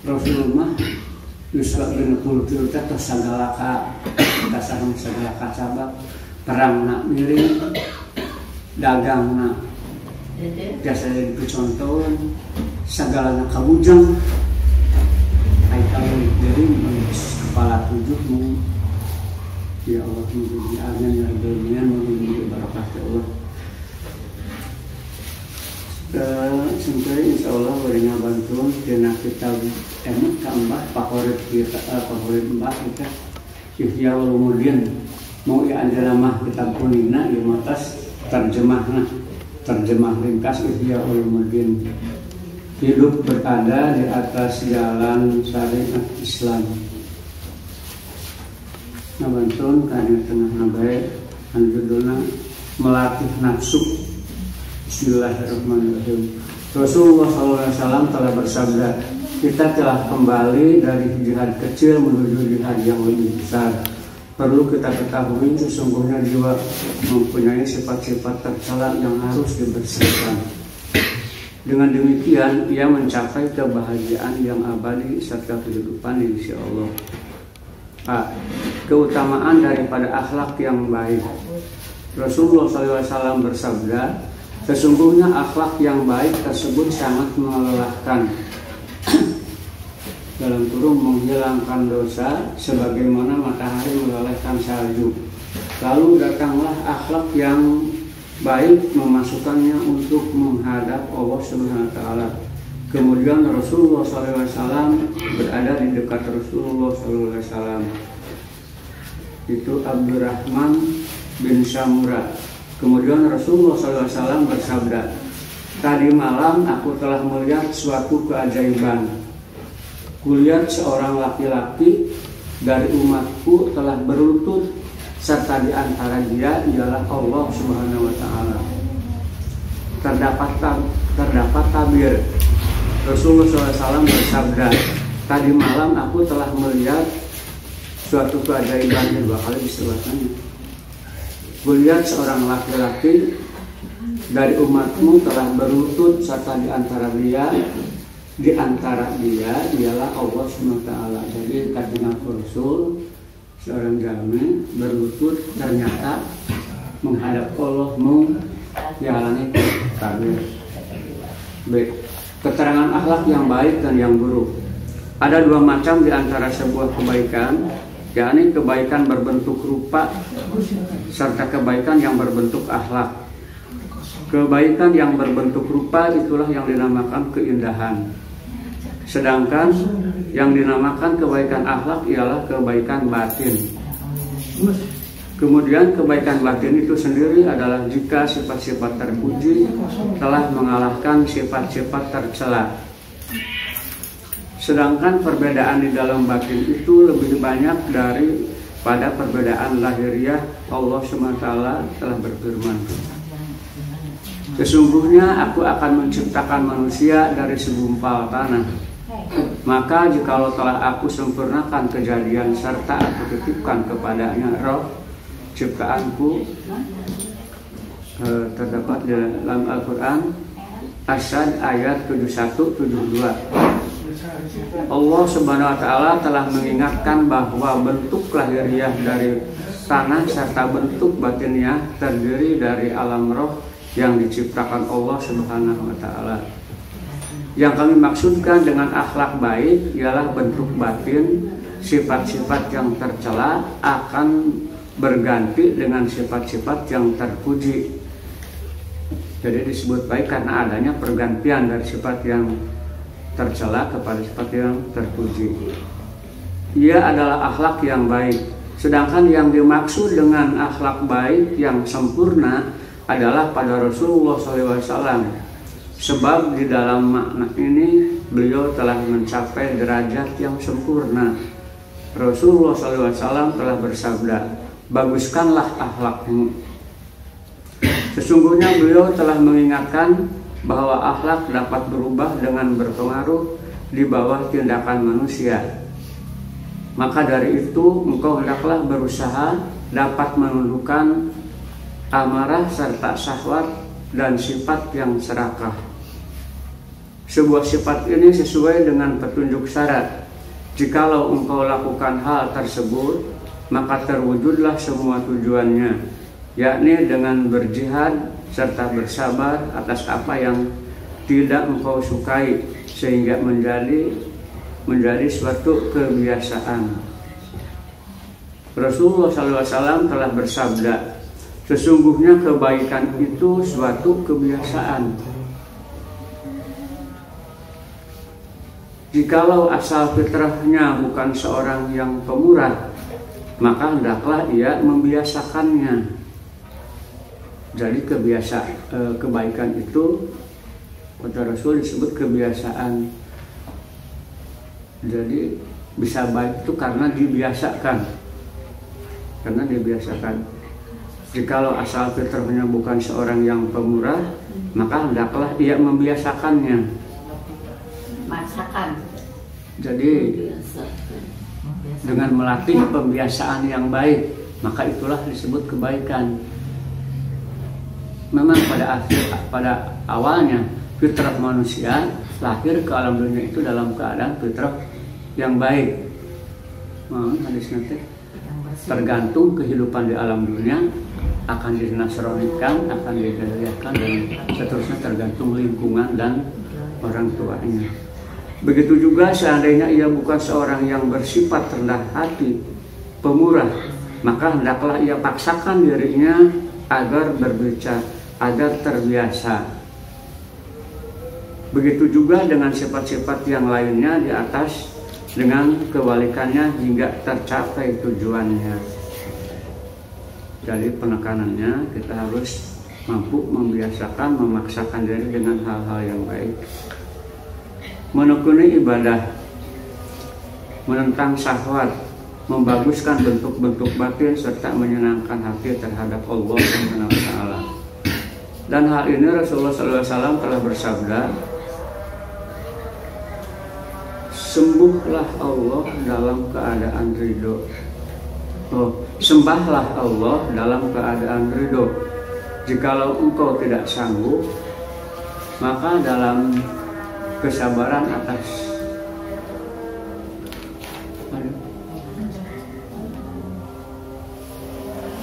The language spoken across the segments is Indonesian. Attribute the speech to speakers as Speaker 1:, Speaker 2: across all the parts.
Speaker 1: Rasulullah Yusra bin Pulkil teh segala sabab perang nak miring dagang nak biasa jadi contohan segala nak kabujang ay kalau jadi kepala tujuhmu ya Allah menjadi agen yang dunia menjadi barakah Allah. Sampai insya Allah berinya bantuan kena kita enak tambah favorit kita favorit mbak kita Ihya Ulumuddin mau ya anda mah kitab kunina ya matas terjemah ringkas Ihya Ulumuddin hidup berada di atas jalan syariat Islam. Nah bantuan karena tengah nabai anjuduna melatih nafsu. Bismillahirrahmanirrahim. Rasulullah SAW telah bersabda, kita telah kembali dari jihad kecil menuju jihad yang lebih besar. Perlu kita ketahui sesungguhnya jiwa mempunyai sifat-sifat tercela yang harus dibersihkan. Dengan demikian ia mencapai kebahagiaan yang abadi serta kehidupan di sisi Allah. Keutamaan daripada akhlak yang baik. Rasulullah SAW bersabda, sesungguhnya akhlak yang baik tersebut sangat melelahkan dalam kurung menghilangkan dosa sebagaimana matahari melelehkan salju. Lalu datanglah akhlak yang baik memasukkannya untuk menghadap Allah Subhanahu wa taala. Kemudian Rasulullah SAW berada di dekat Rasulullah SAW. Itu Abdurrahman bin Samurah. Kemudian Rasulullah SAW bersabda, tadi malam aku telah melihat suatu keajaiban. Kulihat seorang laki-laki dari umatku telah berlutut, serta di antara dia ialah Allah Subhanahu wa taala. Terdapat tabir. Rasulullah SAW bersabda, tadi malam aku telah melihat suatu keajaiban. Dua kali disebutkannya. Kulihat seorang laki-laki dari umatmu telah berlutut, serta di antara dia ialah Allah SWT. Jadi kata Rasul, seorang jami berlutut ternyata menghadap Allah menjalani tabir. B. Keterangan akhlak yang baik dan yang buruk. Ada dua macam di antara sebuah kebaikan, yakni kebaikan berbentuk rupa serta kebaikan yang berbentuk akhlak. Kebaikan yang berbentuk rupa itulah yang dinamakan keindahan. Sedangkan yang dinamakan kebaikan akhlak ialah kebaikan batin. Kemudian kebaikan batin itu sendiri adalah jika sifat-sifat terpuji telah mengalahkan sifat-sifat tercela. Sedangkan perbedaan di dalam batin itu lebih banyak daripada perbedaan lahiriah. Allah SWT telah berfirman, sesungguhnya aku akan menciptakan manusia dari segumpal tanah. Maka jikalau telah aku sempurnakan kejadian serta aku titipkan kepadanya roh ciptaanku, terdapat di dalam Al-Quran Asad ayat 71-72. Allah Subhanahu wa taala telah mengingatkan bahwa bentuk lahiriah dari tanah serta bentuk batiniah terdiri dari alam roh yang diciptakan Allah Subhanahu wa taala. Yang kami maksudkan dengan akhlak baik ialah bentuk batin, sifat-sifat yang tercela akan berganti dengan sifat-sifat yang terpuji. Jadi disebut baik karena adanya pergantian dari sifat yang tercela kepada sifat yang terpuji. Ia adalah akhlak yang baik. Sedangkan yang dimaksud dengan akhlak baik yang sempurna adalah pada Rasulullah SAW. Sebab di dalam makna ini beliau telah mencapai derajat yang sempurna. Rasulullah SAW telah bersabda, baguskanlah akhlakmu. Sesungguhnya beliau telah mengingatkan bahwa akhlak dapat berubah dengan berpengaruh di bawah tindakan manusia. Maka dari itu engkau hendaklah berusaha dapat menundukkan amarah serta syahwat dan sifat yang serakah. Sebuah sifat ini sesuai dengan petunjuk syarat. Jikalau engkau lakukan hal tersebut, maka terwujudlah semua tujuannya, yakni dengan berjihad serta bersabar atas apa yang tidak engkau sukai, sehingga menjadi suatu kebiasaan. Rasulullah SAW telah bersabda, sesungguhnya kebaikan itu suatu kebiasaan. Jikalau asal fitrahnya bukan seorang yang pemurah, maka hendaklah ia membiasakannya. Jadi kebaikan itu kata Rasul disebut kebiasaan. Jadi bisa baik itu karena dibiasakan. Jikalau asal fitrahnya bukan seorang yang pemurah, maka hendaklah ia membiasakannya. Jadi dengan melatih pembiasaan yang baik, maka itulah disebut kebaikan. Memang pada awalnya fitrah manusia lahir ke alam dunia itu dalam keadaan fitrah yang baik. Hadis nanti tergantung kehidupan di alam dunia akan dinasronikan, akan dihidayahkan, dan seterusnya tergantung lingkungan dan orang tuanya. Begitu juga seandainya ia bukan seorang yang bersifat rendah hati, pemurah, maka hendaklah ia paksakan dirinya agar berbicara, agar terbiasa. Begitu juga dengan sifat-sifat yang lainnya di atas, dengan kebalikannya hingga tercapai tujuannya. Jadi penekanannya kita harus mampu membiasakan, memaksakan diri dengan hal-hal yang baik. Menekuni ibadah, menentang syahwat, membaguskan bentuk-bentuk batin, serta menyenangkan hati terhadap Allah Subhanahu wa Ta'ala. Dan hal ini Rasulullah SAW telah bersabda, sembahlah Allah dalam keadaan ridho. Sembahlah Allah dalam keadaan ridho. Jikalau engkau tidak sanggup, maka dalam kesabaran atas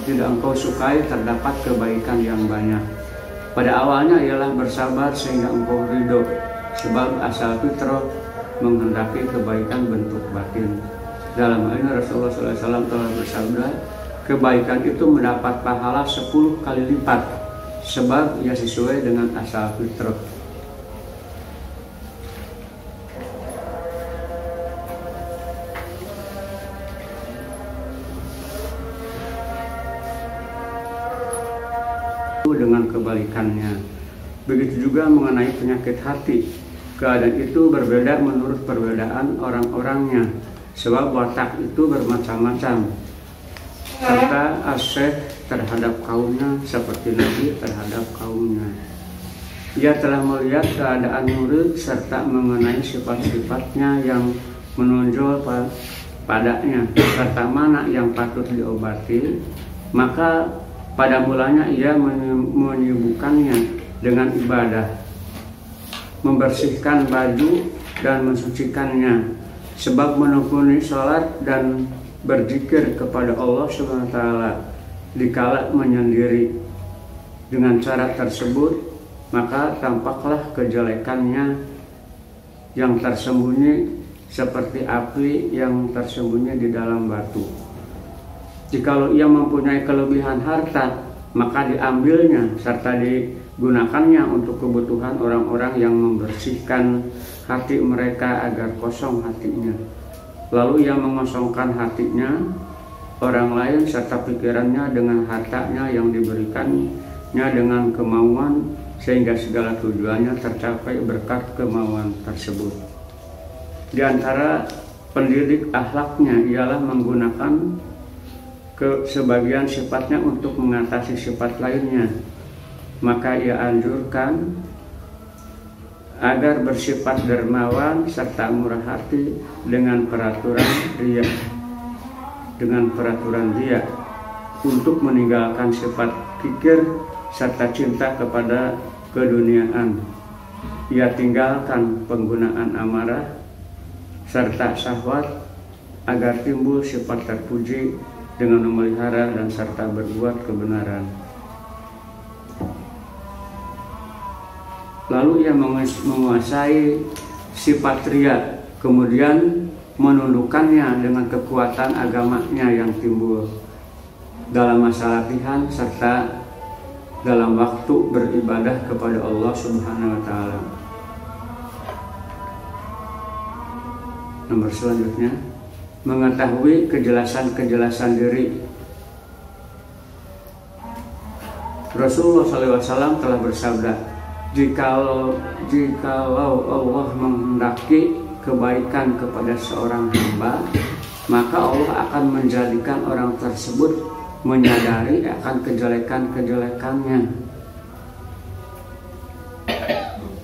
Speaker 1: tidak engkau sukai terdapat kebaikan yang banyak. Pada awalnya ialah bersabar sehingga engkau ridho, sebab asal fitrah menghendaki kebaikan bentuk batin. Dalam hal ini Rasulullah SAW telah bersabda, kebaikan itu mendapat pahala 10 kali lipat, sebab ia sesuai dengan asal fitrah. Dengan kebalikannya. Begitu juga mengenai penyakit hati. Keadaan itu berbeda menurut perbedaan orang-orangnya, sebab watak itu bermacam-macam. Serta asyik terhadap kaumnya seperti Nabi terhadap kaumnya. Ia telah melihat keadaan murid serta mengenai sifat-sifatnya yang menonjol padanya, serta mana yang patut diobati. Maka pada mulanya ia menyibukkannya dengan ibadah, membersihkan baju dan mensucikannya, sebab menekuni sholat dan berzikir kepada Allah SWT dikala menyendiri. Dengan cara tersebut, maka tampaklah kejelekannya yang tersembunyi seperti api yang tersembunyi di dalam batu. Jikalau ia mempunyai kelebihan harta, maka diambilnya serta digunakannya untuk kebutuhan orang-orang yang membersihkan hati mereka agar kosong hatinya. Lalu ia mengosongkan hatinya orang lain serta pikirannya dengan hartanya yang diberikannya dengan kemauan, sehingga segala tujuannya tercapai berkat kemauan tersebut. Di antara pendidik akhlaknya ialah menggunakan sebagian sifatnya untuk mengatasi sifat lainnya. Maka ia anjurkan agar bersifat dermawan serta murah hati dengan peraturan dia untuk meninggalkan sifat kikir serta cinta kepada keduniaan. ia tinggalkan penggunaan amarah serta syahwat agar timbul sifat terpuji dengan memelihara dan serta berbuat kebenaran. Lalu ia menguasai sifat riya, kemudian menundukkannya dengan kekuatan agamanya yang timbul dalam masa latihan serta dalam waktu beribadah kepada Allah Subhanahu wa Ta'ala. Nomor selanjutnya, mengetahui kejelasan diri. Rasulullah SAW telah bersabda, jikalau Allah menghendaki kebaikan kepada seorang hamba, maka Allah akan menjadikan orang tersebut menyadari akan kejelekan-kejelekannya.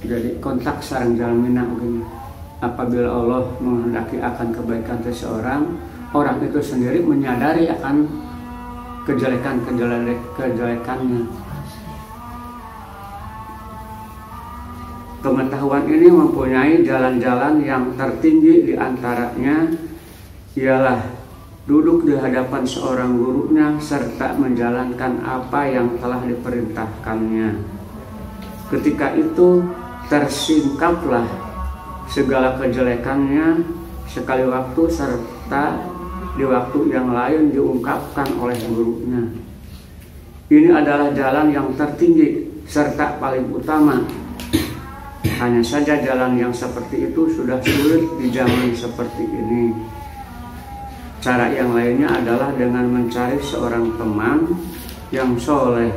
Speaker 1: Jadi kontak sareng jalmina begini. Apabila Allah menghendaki akan kebaikan seseorang, orang itu sendiri menyadari akan kejelekannya. Pengetahuan ini mempunyai jalan-jalan yang tertinggi, diantaranya ialah duduk di hadapan seorang gurunya serta menjalankan apa yang telah diperintahkannya. Ketika itu tersingkaplah segala kejelekannya sekali waktu serta di waktu yang lain diungkapkan oleh gurunya. Ini adalah jalan yang tertinggi serta paling utama. Hanya saja jalan yang seperti itu sudah sulit di zaman seperti ini. Cara yang lainnya adalah dengan mencari seorang teman yang soleh,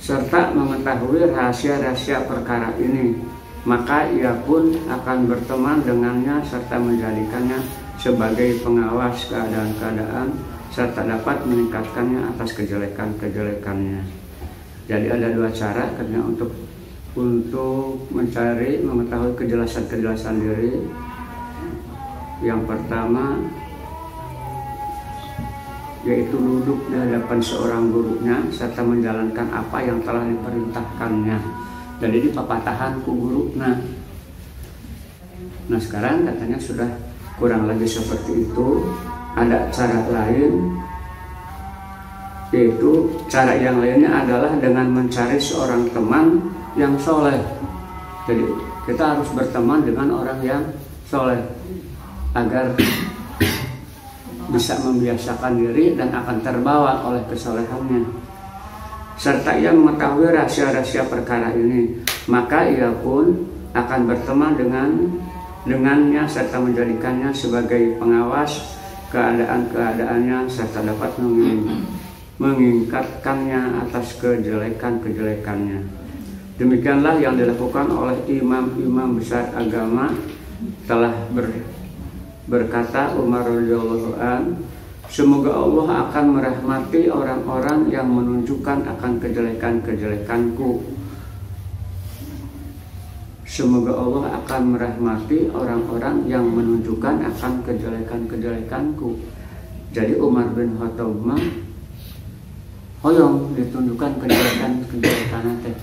Speaker 1: serta mengetahui rahasia-rahasia perkara ini, maka ia pun akan berteman dengannya serta menjadikannya sebagai pengawas keadaan-keadaan serta dapat meningkatkannya atas kejelekan-kejelekannya. Jadi ada dua cara karena untuk mencari mengetahui kejelasan diri. Yang pertama yaitu duduk di hadapan seorang gurunya serta menjalankan apa yang telah diperintahkannya. Jadi di papatahan ku gurunya. Nah sekarang katanya sudah kurang lagi seperti itu. Ada cara lain, yaitu cara yang lainnya adalah dengan mencari seorang teman yang soleh. Jadi kita harus berteman dengan orang yang soleh agar bisa membiasakan diri dan akan terbawa oleh kesolehannya. Serta ia mengetahui rahasia-rahasia perkara ini, maka ia pun akan berteman dengannya serta menjadikannya sebagai pengawas keadaan-keadaannya serta dapat meningkatkannya atas kejelekan-kejelekannya. Demikianlah yang dilakukan oleh imam-imam besar agama. Telah berkata Umar radhiyallahu an, semoga Allah akan merahmati orang-orang yang menunjukkan akan kejelekan-kejelekanku. Semoga Allah akan merahmati orang-orang yang menunjukkan akan kejelekan-kejelekanku. Jadi Umar bin Khattab mah hoyong ditunjukkan kejelekan-kejelekan teh.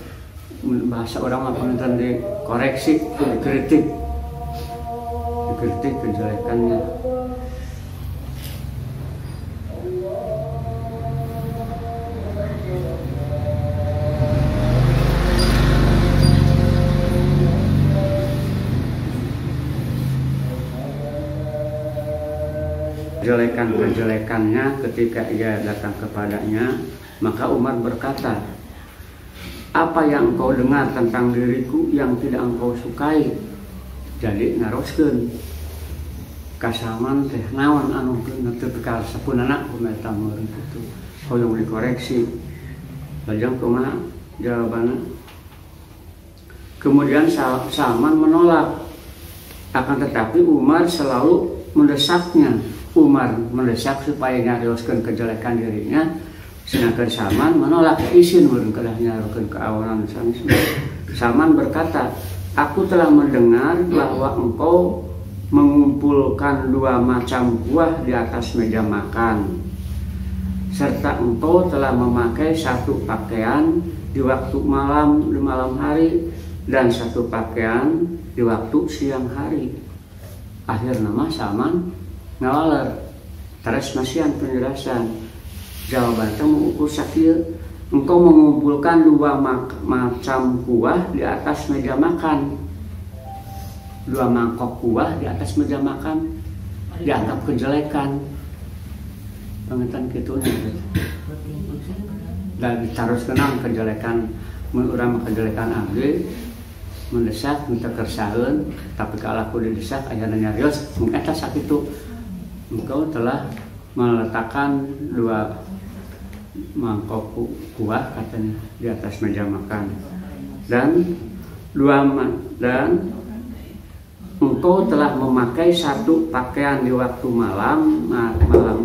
Speaker 1: Bahasa orang apa nanti dikoreksi, dikritik kejelekannya. Kejelekannya ketika ia datang kepadanya, maka Umar berkata, apa yang engkau dengar tentang diriku yang tidak engkau sukai? Jadi naroskeun kasaman teh naon anu teu tekal sapunana kumeta meureun kitu. Hoyong dikoreksi. Lajeng kumaha jawabanna? Kemudian Salman menolak. Akan tetapi Umar selalu mendesaknya. Umar mendesak supaya nyarioskeun kejelekan dirinya, sedangkan Salman menolak, izin meureun kedah nyarokeun keawalan sanes. Salman berkata, aku telah mendengar bahwa engkau mengumpulkan 2 macam buah di atas meja makan. serta engkau telah memakai satu pakaian di waktu malam di malam hari dan satu pakaian di waktu siang hari. Akhir nama Salman ngalaler. Terus masihan penjelasan. Jawaban temu ukur sakil. Engkau mengumpulkan dua macam kuah di atas meja makan. Dua mangkok kuah di atas meja makan dianggap kejelekan. Pengertian gitu dan terus kenang kejelekan urang kejelekan abdi mendesak minta kersaeun tapi kalau aku didesak ayeuna nyarios mung eta sakitu engkau telah meletakkan dua mangkok kuah katanya di atas meja makan dan engkau telah memakai satu pakaian di waktu malam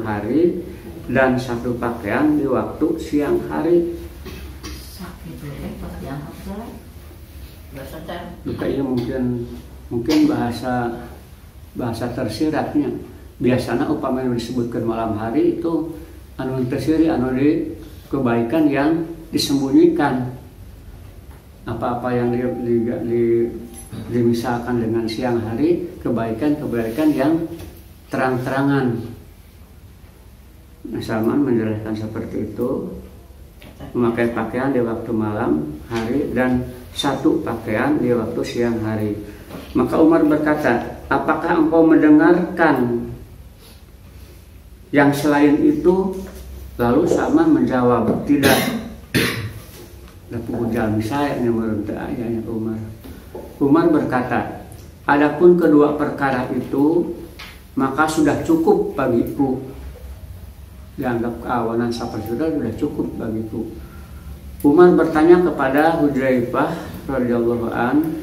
Speaker 1: hari dan satu pakaian di waktu siang hari. Kayaknya mungkin bahasa tersiratnya. Biasanya upamanya disebutkan malam hari itu anu tersiri anu di kebaikan yang disembunyikan. Apa-apa yang dimisalkan dengan siang hari, kebaikan yang terang-terangan. Salman menjelaskan seperti itu, memakai pakaian di waktu malam hari dan satu pakaian di waktu siang hari. Maka Umar berkata, apakah engkau mendengarkan yang selain itu? Lalu Salman menjawab, tidak. Dapat ujal misalnya merunta ayahnya Umar. Umar berkata, adapun kedua perkara itu maka sudah cukup bagiku. Dianggap keawanan sapersudah sudah cukup bagiku. Umar bertanya kepada Hudzaifah radhiyallahu an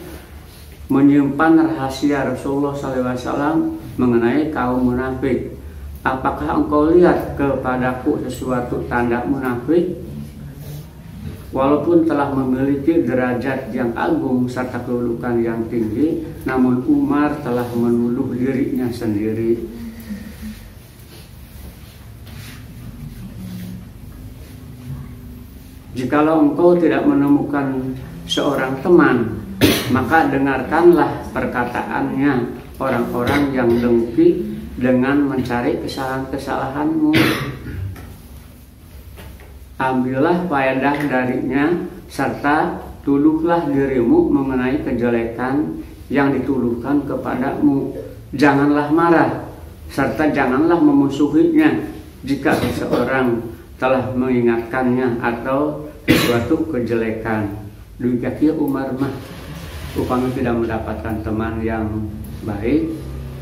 Speaker 1: menyimpan rahasia Rasulullah SAW mengenai kaum munafik. Apakah engkau lihat kepadaku sesuatu tanda munafik? Walaupun telah memiliki derajat yang agung serta kedudukan yang tinggi, namun Umar telah menuduh dirinya sendiri. Jikalau engkau tidak menemukan seorang teman, maka dengarkanlah perkataannya orang-orang yang dengki dengan mencari kesalahan-kesalahanmu. Ambillah faedah darinya serta tuduhlah dirimu mengenai kejelekan yang dituduhkan kepadamu. Janganlah marah serta janganlah memusuhinya jika seseorang telah mengingatkannya atau sesuatu kejelekan. Demikian Umar mah upamanya tidak mendapatkan teman yang baik,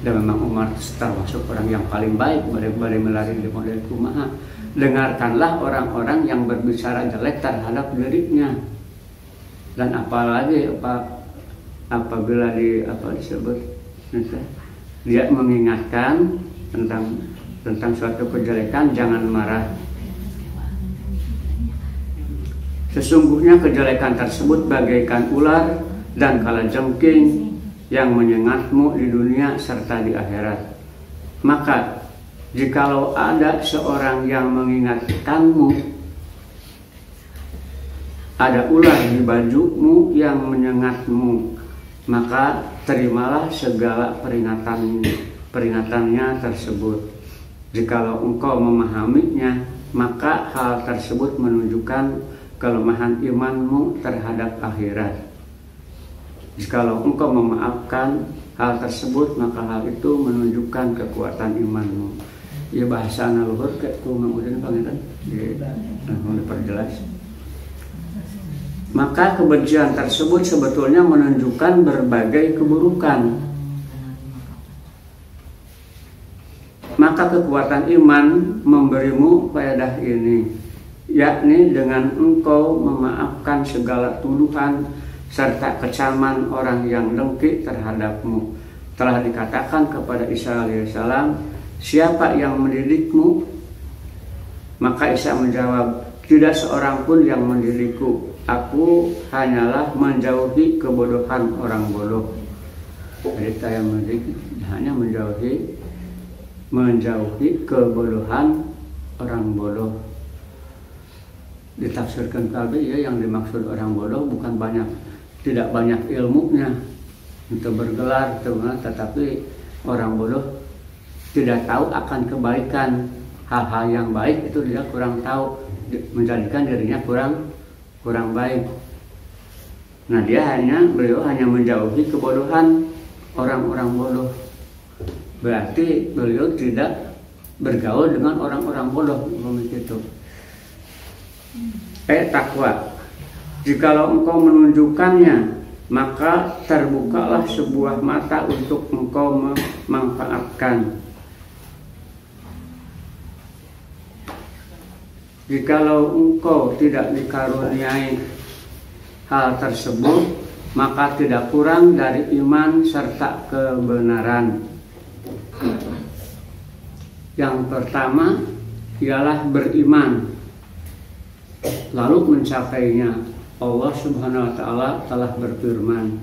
Speaker 1: dan memang Umar termasuk orang yang paling baik pada melari di model kumaha. Dengarkanlah orang-orang yang berbicara jelek terhadap dirinya, dan apalagi apabila disebut dia mengingatkan tentang suatu kejelekan, jangan marah. Sesungguhnya kejelekan tersebut bagaikan ular dan kalajengking yang menyengatmu di dunia serta di akhirat. Maka jikalau ada seorang yang mengingatkanmu, ada ular di bajumu yang menyengatmu, maka terimalah segala peringatannya tersebut. Jikalau engkau memahaminya, maka hal tersebut menunjukkan kelemahan imanmu terhadap akhirat. Jikalau engkau memaafkan hal tersebut, maka hal itu menunjukkan kekuatan imanmu. Ya bahasa luhur kayak kemudian pangeran diperjelas. Maka kebencian tersebut sebetulnya menunjukkan berbagai keburukan. Maka kekuatan iman memberimu faedah ini, yakni dengan engkau memaafkan segala tuduhan serta kecaman orang yang dengki terhadapmu. Telah dikatakan kepada Isa alaihissalam, siapa yang mendidikmu? Maka Isa menjawab, tidak seorang pun yang mendidikku. Aku hanyalah menjauhi kebodohan orang bodoh. Jadi saya mendidik hanya menjauhi kebodohan orang bodoh. ditafsirkan kalbi ya, yang dimaksud orang bodoh bukan tidak banyak ilmunya untuk bergelar tetapi orang bodoh tidak tahu akan kebaikan, hal-hal yang baik itu dia kurang tahu, menjadikan dirinya kurang baik. Nah beliau hanya menjauhi kebodohan orang-orang bodoh. Berarti beliau tidak bergaul dengan orang-orang bodoh begitu. Takwa. Jikalau engkau menunjukkannya, maka terbukalah sebuah mata untuk engkau memanfaatkan. Jikalau engkau tidak dikaruniai hal tersebut, maka tidak kurang dari iman serta kebenaran. Yang pertama ialah beriman, lalu mencapainya. Allah Subhanahu wa Ta'ala telah berfirman,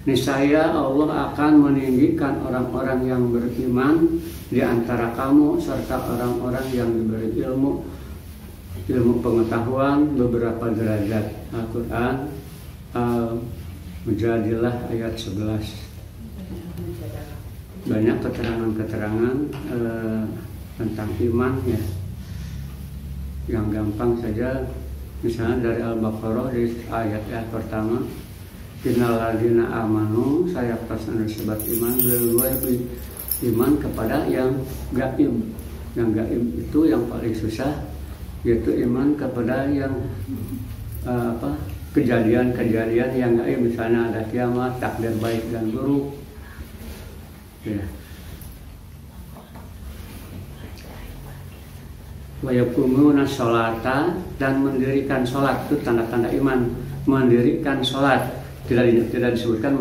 Speaker 1: niscaya Allah akan meninggikan orang-orang yang beriman di antara kamu serta orang-orang yang diberi ilmu pengetahuan beberapa derajat. Al-Quran Al-Mujadilah ayat 11. Banyak keterangan-keterangan tentang iman ya. Yang gampang saja, misalnya dari Al-Baqarah di ayat pertama, innal ladzina amanu, saya pasang sebat iman, berdua iman kepada yang gaib. Yang gaib itu yang paling susah, yaitu iman kepada yang kejadian-kejadian yang gaib, misalnya ada kiamat, takdir baik dan buruk ya. Wa yaqumuna sholata, dan mendirikan sholat, itu tanda-tanda iman. Mendirikan sholat tidak disebutkan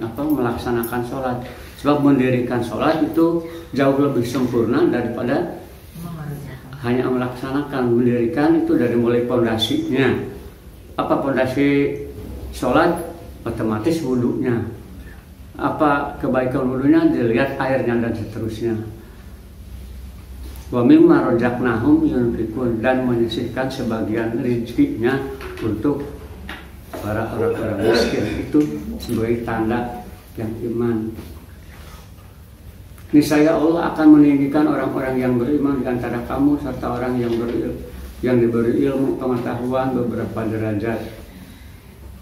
Speaker 1: melaksanakan sholat, sebab mendirikan sholat itu jauh lebih sempurna daripada hanya melaksanakan. Mendirikan itu dari mulai pondasinya. Apa pondasi sholat? Otomatis wudunya. Apa kebaikan wudunya? Dilihat airnya dan seterusnya. Wa mimma razaqnahum yunfiqun, dan menyisihkan sebagian rezekinya untuk para orang-orang miskin. Itu sebagai tanda yang iman. Niscaya Allah akan meninggikan orang-orang yang beriman di antara kamu serta orang yang diberi ilmu pengetahuan beberapa derajat.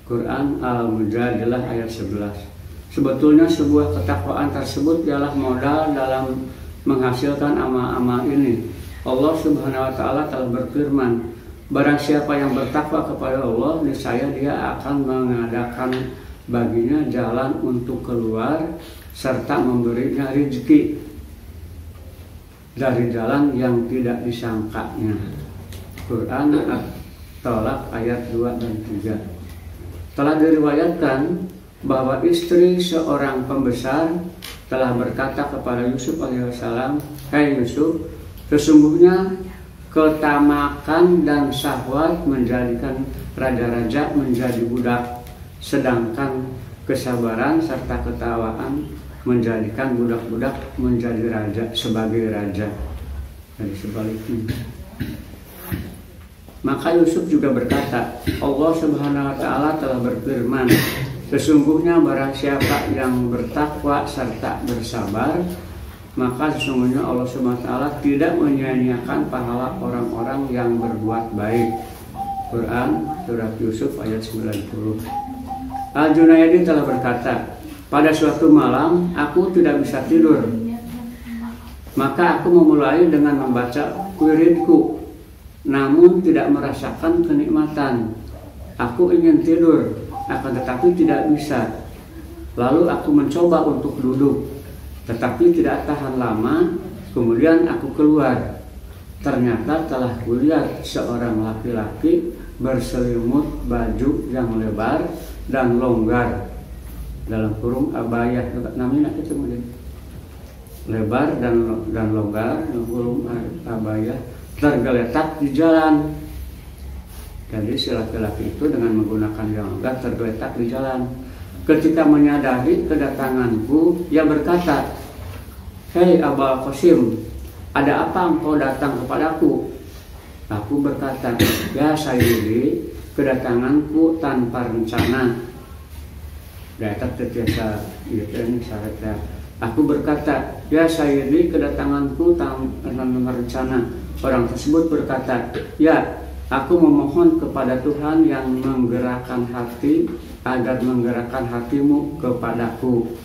Speaker 1: Quran Al-Mujadilah ayat 11. Sebetulnya sebuah ketakwaan tersebut ialah modal dalam menghasilkan amal-amal ini. Allah Subhanahu wa Ta'ala telah berfirman, barang siapa yang bertakwa kepada Allah, niscaya dia akan mengadakan baginya jalan untuk keluar serta memberinya rezeki dari jalan yang tidak disangkanya. Quran At-Talaq ayat 2 dan 3. Telah diriwayatkan bahwa istri seorang pembesar telah berkata kepada Yusuf alaihissalam, hai Yusuf, sesungguhnya ketamakan dan syahwat menjadikan raja-raja menjadi budak, sedangkan kesabaran serta ketawaan menjadikan budak-budak menjadi raja sebagai raja. Jadi sebaliknya. Maka Yusuf juga berkata, Allah Subhanahu wa Ta'ala telah berfirman, sesungguhnya barang siapa yang bertakwa serta bersabar, maka sesungguhnya Allah Subhanahu wa Ta'ala tidak menyia-nyiakan pahala orang-orang yang berbuat baik. Quran Surat Yusuf ayat 90. Al-Junaidi telah berkata, pada suatu malam aku tidak bisa tidur, maka aku memulai dengan membaca wiridku, namun tidak merasakan kenikmatan. Aku ingin tidur, akan tetapi tidak bisa. Lalu aku mencoba untuk duduk, tetapi tidak tahan lama. Kemudian aku keluar. Ternyata telah kulihat seorang laki-laki berselimut baju yang lebar dan longgar, dalam kurung abayah, namanya itu kemudian lebar dan longgar, dalam kurung abayah, tergeletak di jalan. Jadi si laki-laki itu dengan menggunakan yang longgar tergeletak di jalan. Ketika menyadari kedatanganku, ia berkata, hei Abul Qasim, ada apa engkau datang kepadaku? Aku berkata, ya Sayyidi, kedatanganku tanpa rencana. Datang terbiasa ini syaratnya. Aku berkata, ya Sayyidi, kedatanganku tanpa rencana. Orang tersebut berkata, ya, aku memohon kepada Tuhan yang menggerakkan hati agar menggerakkan hatimu kepadaku.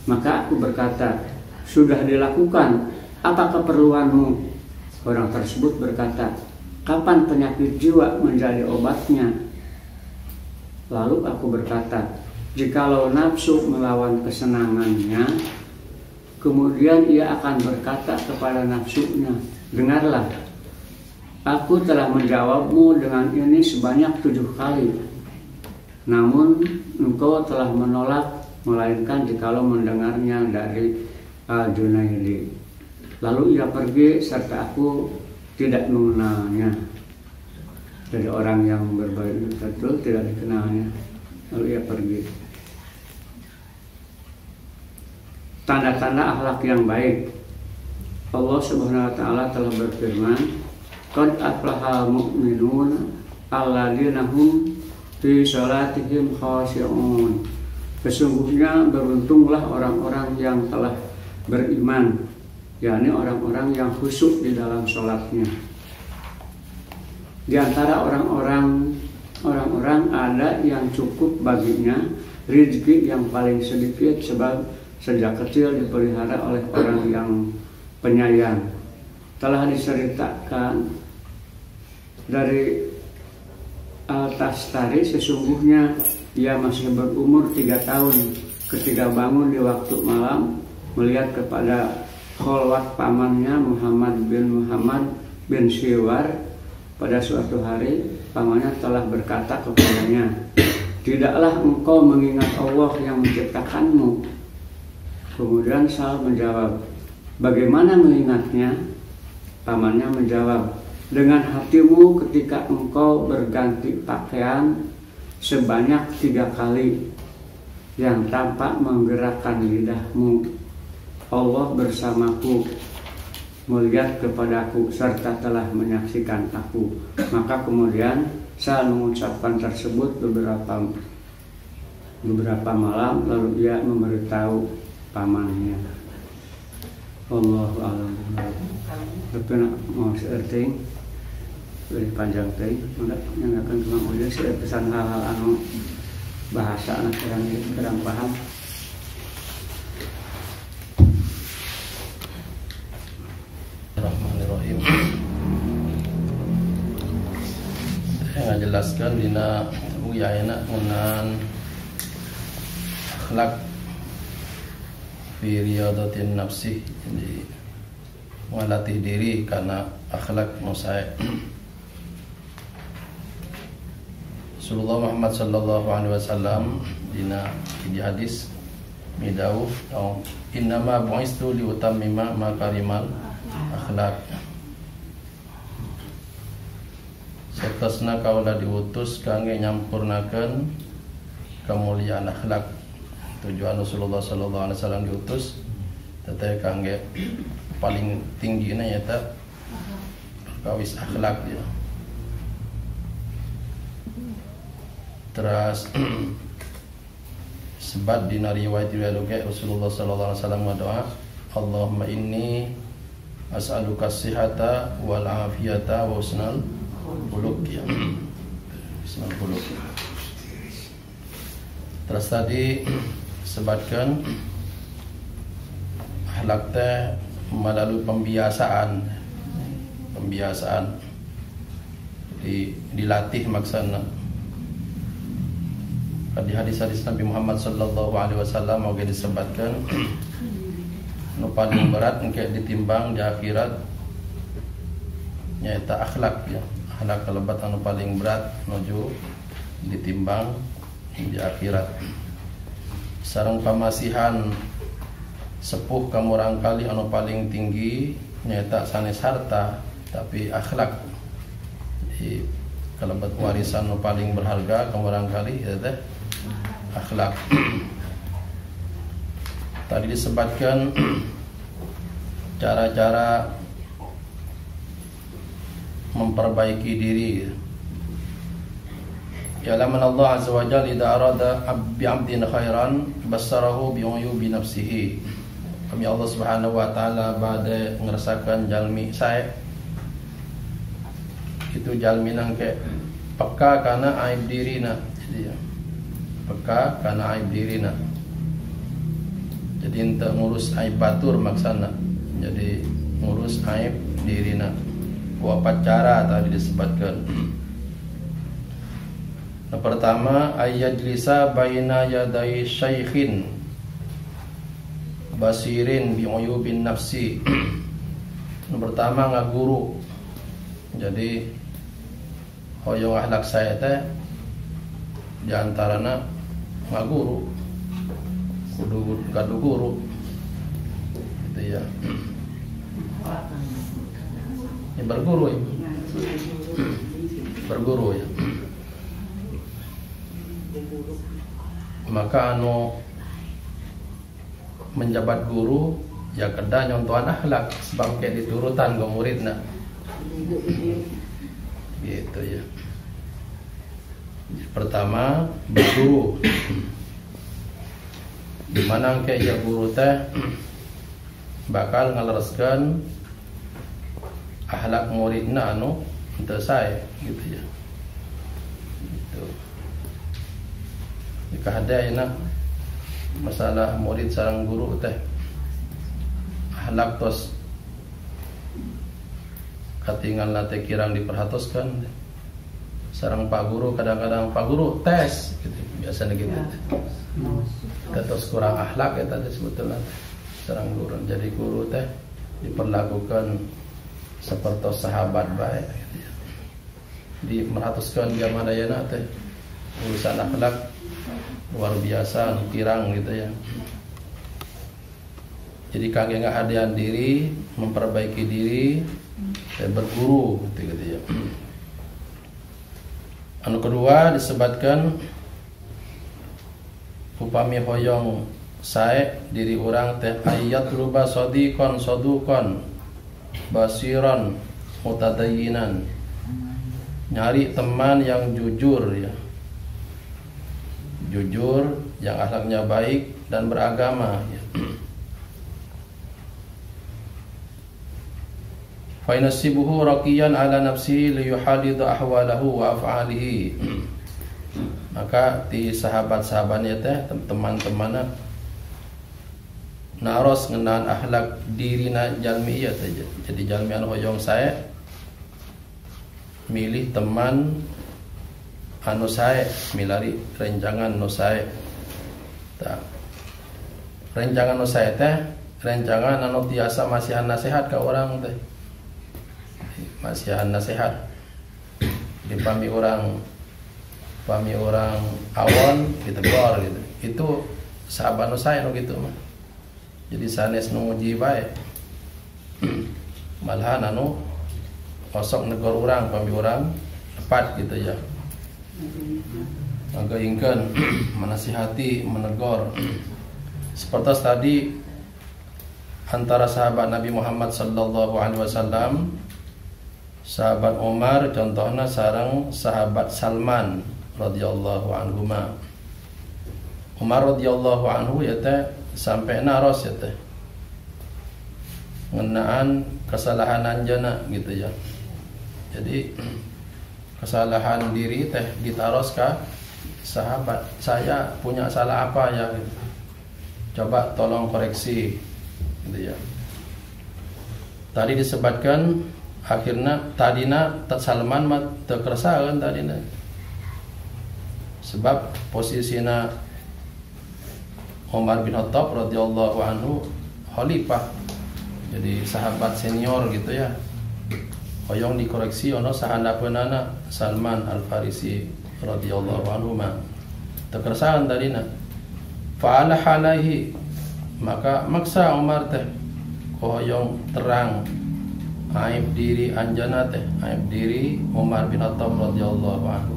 Speaker 1: Maka aku berkata, sudah dilakukan, apa keperluanmu? Orang tersebut berkata, kapan penyakit jiwa menjadi obatnya? Lalu aku berkata, jikalau nafsu melawan kesenangannya, kemudian ia akan berkata kepada nafsunya, dengarlah, aku telah menjawabmu dengan ini sebanyak 7 kali. Namun engkau telah menolak, melainkan jikalau mendengarnya dari Al-Junaidi. Lalu ia pergi serta aku tidak mengenalnya. Jadi orang yang berbaju betul tidak dikenalnya. Lalu ia pergi. Tanda-tanda akhlak yang baik. Allah Subhanahu wa taala telah berfirman, qad aflahal mu'minun alladzina hum fi shalatihim khashi'un. Sesungguhnya beruntunglah orang-orang yang telah beriman, yakni orang-orang yang khusyuk di dalam sholatnya. Di antara orang-orang ada yang cukup baginya rezeki yang paling sedikit, sebab sejak kecil dipelihara oleh orang yang penyayang. Telah diceritakan dari Al-Tastari, sesungguhnya ia masih berumur 3 tahun ketika bangun di waktu malam melihat kepada kholwat pamannya Muhammad bin Siwar. Pada suatu hari pamannya telah berkata kepadanya, tidaklah engkau mengingat Allah yang menciptakanmu? Kemudian Sal menjawab, bagaimana mengingatnya? Pamannya menjawab, dengan hatimu ketika engkau berganti pakaian sebanyak 3 kali yang tanpa menggerakkan lidahmu. Allah bersamaku, melihat kepadaku, serta telah menyaksikan aku. Maka kemudian saya mengucapkan tersebut beberapa malam, lalu ia memberitahu pamannya. Allahu a'lam. Tapi nak mau searting lebih panjang tadi, yang akan kemudian saya pesan hal-hal anu bahasa anak kurang paham.
Speaker 2: Bismillahirrahmanirrahim. Saya ngajelaskan dina uyayana ngeunaan akhlak fi riyadatin nafsi, jadi melatih diri karena akhlak nusae. Rasulullah Muhammad sallallahu alaihi wasallam dina di hadis midau atau innama bu'istu li utammima makarimal akhlak. Saktosna kaula diutus kangge nyampurnakeun kemuliaan akhlak. Tujuan Rasulullah sallallahu alaihi wasallam diutus teteh kangge paling tinggi na nyata kawis akhlak dia. Terus sebat dina riwayat Rasulullah sallallahu alaihi wasallam berdoa, Allahumma inni as'aluka sihhata wal afiyata wa husnal khuluq. Husnul khuluq. Terus tadi sebatkan akhlak teh melalui pembiasaan dilatih maksudna. Di hadis-hadis Nabi Muhammad sallallahu alaihi wasallam oge disebutkan nu paling berat engke ditimbang di akhirat nyaeta akhlak ya. Akhlak kalebat anu paling berat nuju ditimbang di akhirat. Sareng pamasihan sepuh kamurang kali anu paling tinggi nyaeta sanes harta, tapi akhlak di kalebat warisan anu paling berharga kamurang kali eta teh akhlak. Tadi disebutkan cara-cara memperbaiki diri. Ya'lamu Allah azza wa jalla idza arada bi'abdin khairan basarahu bi'uyubi nafsihi. Kami Allah Subhanahu wa taala bade ngerasakan jalmi sae itu jalmi nang ke peka kana aib dirina. Jadi ya, peka kana aib dirina. Jadi ente ngurus aib batur maksana. Jadi ngurus aib dirina. Ku apa cara tadi disebutkan. Yang pertama, ayyajlisa baina yaday syaikhin basirin bi'uyubin nafsi. Yang pertama ngaguru. Jadi hoyong akhlak saya teh diantarana ngaguru, kudu gadu guru gitu ya. Ini berguru ya. Berguru ya. Maka anu menjabat guru ya kedah nyontohan akhlak sebab kayak diturutan ke muridna gitu ya. Pertama berguru, dimana kayak ya guru teh bakal ngalereskan akhlak muridna anu teu sae gitu ya. Gitu. Jika ada enak masalah murid sareng guru teh akhlak tos katingal teh kirang diperhatoskan sareng Pak Guru. Kadang-kadang Pak Guru tes gitu, biasanya gitu ya. Tos kurang akhlak ya tadi sebetulnya sareng guru. Jadi guru teh diperlakukan seperti sahabat baik gitu ya. Diperhatoskan zaman dayana teh urusan akhlak luar biasa, kirang gitu ya. Jadi kagak ngahadian diri, memperbaiki diri, dan berguru gitu ya. Anu kedua disebutkan upami hoyong sae diri orang teh ayat luba sadiqon sadukon basiron mutadayyinan. Nyari teman yang jujur ya. Jujur, yang akhlaknya baik dan beragama ya. Fa inasibuhu raqiyan ala nafsihi liyuhadidhu ahwalahu wa af'alihi. Maka di sahabat-sahabatnya teh teman-temanna naros ngeunaan akhlak dirina jalmi ieu teh. Jadi jalmi anu hoyong sae milih teman anu sae, milari rencangan anu sae. Tah. Rencangan anu sae teh rencangan anu tiasa masihan nasihat ka urang teh. Masihan nasihat. Dipami orang awon ditegur gitu. Itu sahabat anu sae anu gitu mah. Jadi sanes nu nguji bae. Malahan anu kosok negor urang pami urang tepat gitu ya. Ngagaingkeun menasihati, menegur. Seperti tadi antara sahabat Nabi Muhammad sallallahu alaihi wasallam, sahabat Umar contohna sareng sahabat Salman radhiyallahu anhuma. Umar radhiyallahu anhu ya teh sampai naros ya teh ngenaan kesalahan anjeunna gitu ya. Jadi kesalahan diri teh ditaros ka sahabat, saya punya salah apa ya gitu. Coba tolong koreksi gitu ya. Tadi disebutkan akhirnya tadina Salman mah teu keresaheun tadina. Sebab posisina Umar bin Khattab radhiyallahu anhu khalifah. Jadi sahabat senior gitu ya. Hoyong dikoreksi ono sahandapeunana Salman Al-Farisi radhiyallahu anhu mah teu keresahan tadina. Fa alaihi, maka maksa Umar teh hoyong terang aib diri anjana teh, aib diri Umar bin Khattab radhiyallahu anhu.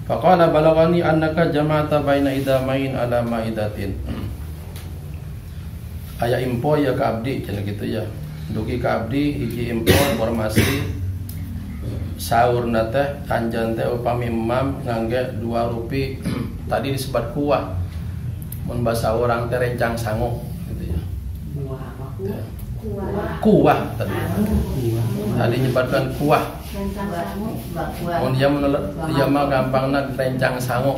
Speaker 2: Faqala balagani annaka jama'ata baina idamain ala maidatin. Aya impo ya ka abdi cenah kitu ya. Dugi ka abdi hiji info informasi sahur nate anjan teh upami imam ngangge 2 rupi tadi disebut kuah mun bahasa orang teh rencang sangu gitu ya. Kuah tadi. Tadi nyebatkan kuah. Mun dia menolak dia mah gampangna rencang sangu.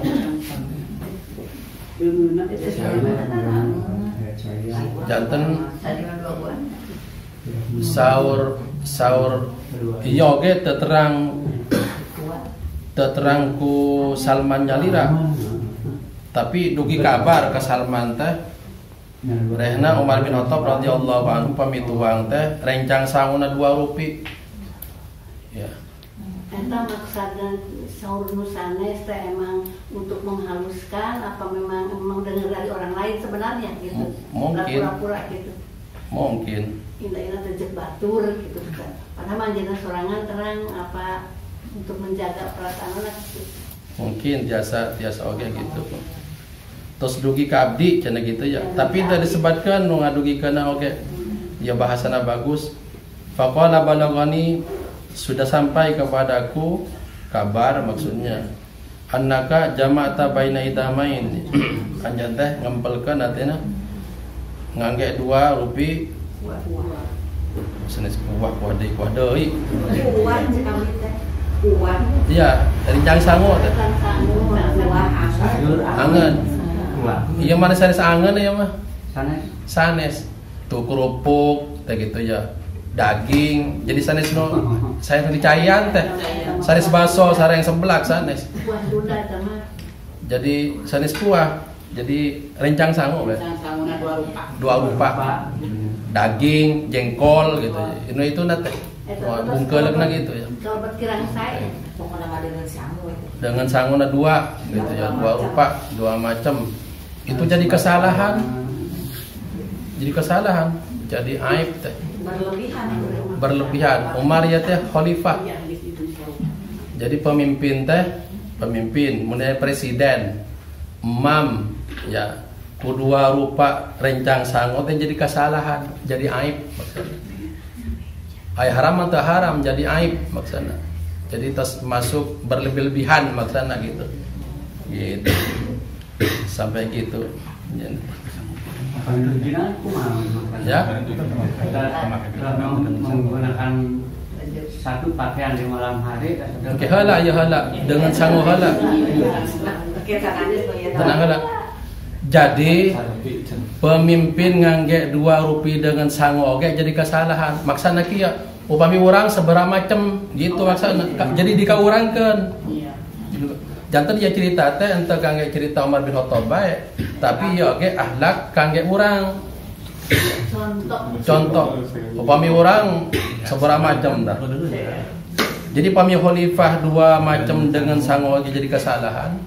Speaker 2: Janten sahur iya oge terang ku Salman nyalira. Tapi dugi kabar ke Salman teh rehna Umar bin Khattab radhiyallahu anhu pamituang teh rencang sanguna 2 rupi. Ya.
Speaker 3: Eta maksudnya sahur nusanes teh emang untuk menghaluskan apa memang dengar dari orang lain sebenarnya gitu.
Speaker 2: Mungkin.
Speaker 3: Pura-pura gitu.
Speaker 2: Mungkin.
Speaker 3: Indah-indah terjebak batur gitu kan. Padahal manjana sorangan terang apa untuk menjaga perasaan anak gitu.
Speaker 2: Mungkin biasa oge gitu. Terus dugi ka abdi cenah gitu ya. Tapi tadi disebutkan nu ngadugikeun oge. Ya bahasana bagus. Faqala balagani sudah sampai kepadaku kabar maksudnya annaka jama'ata baina idamain. Anjan teh ngempelkeun artina ngangge 2 rupi sanes kuah deui.
Speaker 3: Kuah cekami teh. Kuah.
Speaker 2: Iya, rencang sangu teh. Angen. Iya mana sanes angen ya mah? Sanes. Tuh kerupuk teh gitu ya. Daging. Jadi sanes no saya dicayan teh. Sanes bakso sareng seblak sanes.
Speaker 3: Kuah Sunda mah.
Speaker 2: Jadi sanes kuah. Jadi rencang sangu kan?
Speaker 3: Sanguna 2
Speaker 2: rupa. Daging, jengkol gitu. Itu nate. Bungkeulna gitu ya.
Speaker 3: Kalau buat kirang saya
Speaker 4: pokoknya ada dengan sangu.
Speaker 2: Dengan sanguna 2 gitu ya, 2 rupa, 2 macam. Itu jadi kesalahan. Jadi aib teh. Berlebihan. Umar ya teh khalifah. Jadi pemimpin, mulai presiden, imam, ya, kedua rupa rencang sangu teh jadi kesalahan, jadi aib maksudnya. Ay haram atau haram jadi aib maksudnya. Jadi tas masuk berlebih-lebihan maksudnya gitu. Gitu. Sampai gitu. Ya.
Speaker 1: Menggunakan satu pakaian di malam hari.
Speaker 2: Oke, hala ya hala dengan sangu hala. Tenang hala. Jadi pemimpin ngangge 2 rupi dengan sangu oke jadi kesalahan. Maksana kieu upami urang sabaraha macem gitu maksana. Jadi dikaurangkeun. Janten ya cerita teh ente kangge cerita Umar bin Khattab bae, tapi ya oge akhlak kangge urang. Contoh upami urang sabaraha macem dah. Jadi pami khalifah 2 macam dengan sangu oge jadi kesalahan.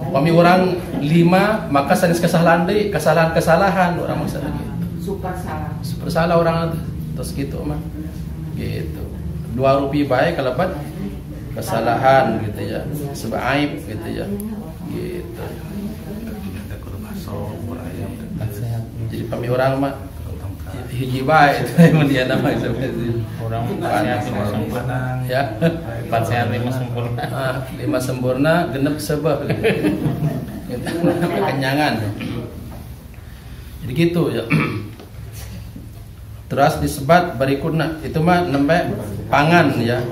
Speaker 2: Pami orang 5 maka sanes kesalahan deui, kesalahan orang maksudna gitu. Super salah orang terus gitu mah. Gitu. 2 rupiah baik kalabat kesalahan gitu ya. Sebab aib gitu ya. Gitu. Jadi pami orang mah hiji bae mun dia nama
Speaker 5: orang sehat 5 sempurna
Speaker 2: ya.
Speaker 5: 4 sehat 5 sempurna.
Speaker 2: 5 sempurna genep sebab gitu. Kenyangan. Jadi gitu ya. Terus disebut berikutnya itu mah nembe pangan ya.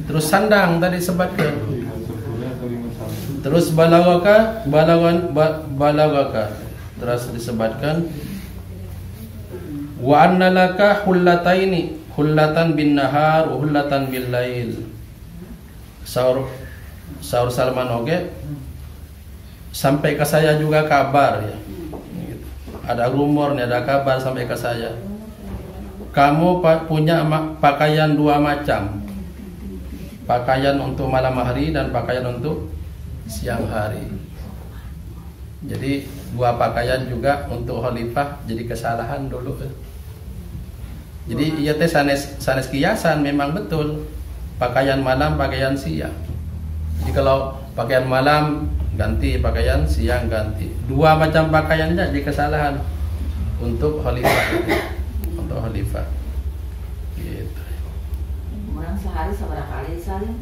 Speaker 2: Terus sandang tadi sebutkeun. Terus balagaka. Terus disebutkan wa annalaka hullataini, hullatan bin nahar wa hullatan bil lail. Sahur Salman oge sampai ke saya juga kabar ya. Ada rumor nih, ada kabar sampai ke saya. Kamu punya pakaian 2 macam. Pakaian untuk malam hari dan pakaian untuk siang hari. Jadi 2 pakaian juga untuk khalifah jadi kesalahan dulu. Jadi iya teh sanes kiasan memang betul. Pakaian malam, pakaian siang. Jadi kalau pakaian malam ganti, pakaian siang ganti. 2 macam pakaiannya jadi kesalahan untuk khalifah. Untuk khalifah. Gitu.
Speaker 4: sehari seberapa kali misalnya?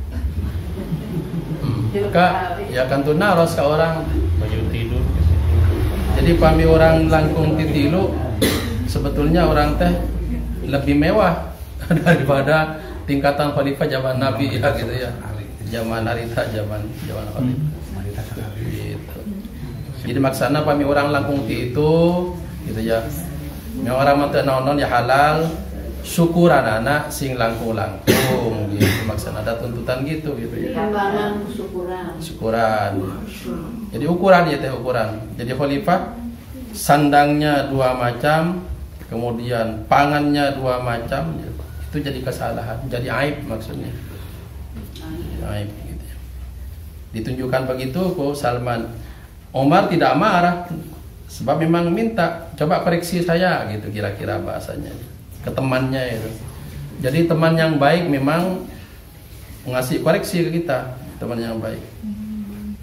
Speaker 2: Kak, ya kan tuh naros ke orang.
Speaker 5: Baju tidur.
Speaker 2: Jadi pami orang langkung titilu sebetulnya orang teh lebih mewah daripada tingkatan khalifah zaman Nabi ya gitu ya. Zaman Harita, zaman Khalifah. Gitu. Jadi maksana pami orang langkung ti itu gitu ya. Yang orang mantep non ya halal, syukuran anak sing langkung gitu. Maksana ada tuntutan gitu ya.
Speaker 3: Timbangan syukuran.
Speaker 2: Jadi ukuran ya teh ukuran. Jadi khalifah sandangnya 2 macam, kemudian pangannya 2 macam, itu jadi kesalahan, jadi aib maksudnya. Aib gitu ya. Ditunjukkan begitu kok Salman. Umar tidak marah sebab memang minta, coba koreksi saya gitu kira-kira bahasanya ke temannya itu. Jadi teman yang baik memang ngasih koreksi ke kita, teman yang baik.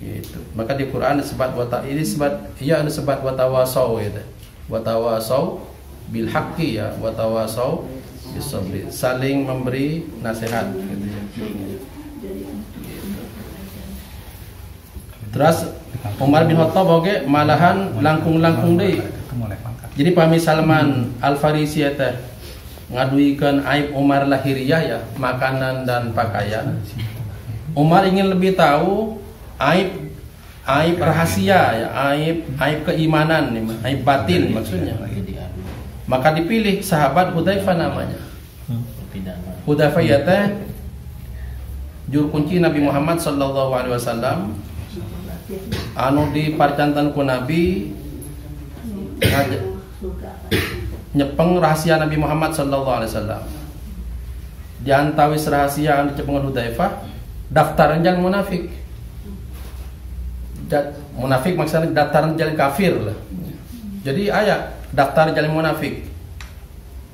Speaker 2: Gitu. Maka di Quran disebut disebut watawasau gitu. Watawasau bil haqqi ya, watawasau bisabri. Saling memberi nasihat gitu ya. Terus Umar bin Khattab oke malahan langkung-langkung deui. Jadi pami Salman Al-Farisi teh ngaduikeun aib Umar lahiriah ya, makanan dan pakaian. Umar ingin lebih tahu aib rahasia ya, aib keimanan, aib batin maksudnya. Maka dipilih sahabat Hudzaifah namanya. Hudzaifah ya teh juru kunci Nabi Muhammad sallallahu alaihi wasallam anu di parcantan ku Nabi nyepeng rahasia Nabi Muhammad sallallahu alaihi wasallam. Di antawis rahasia anu dicepengeun Hudzaifah daftar jalan munafik. Munafik maksudnya daftar jalan kafir lah. Jadi ayat daftar jalan munafik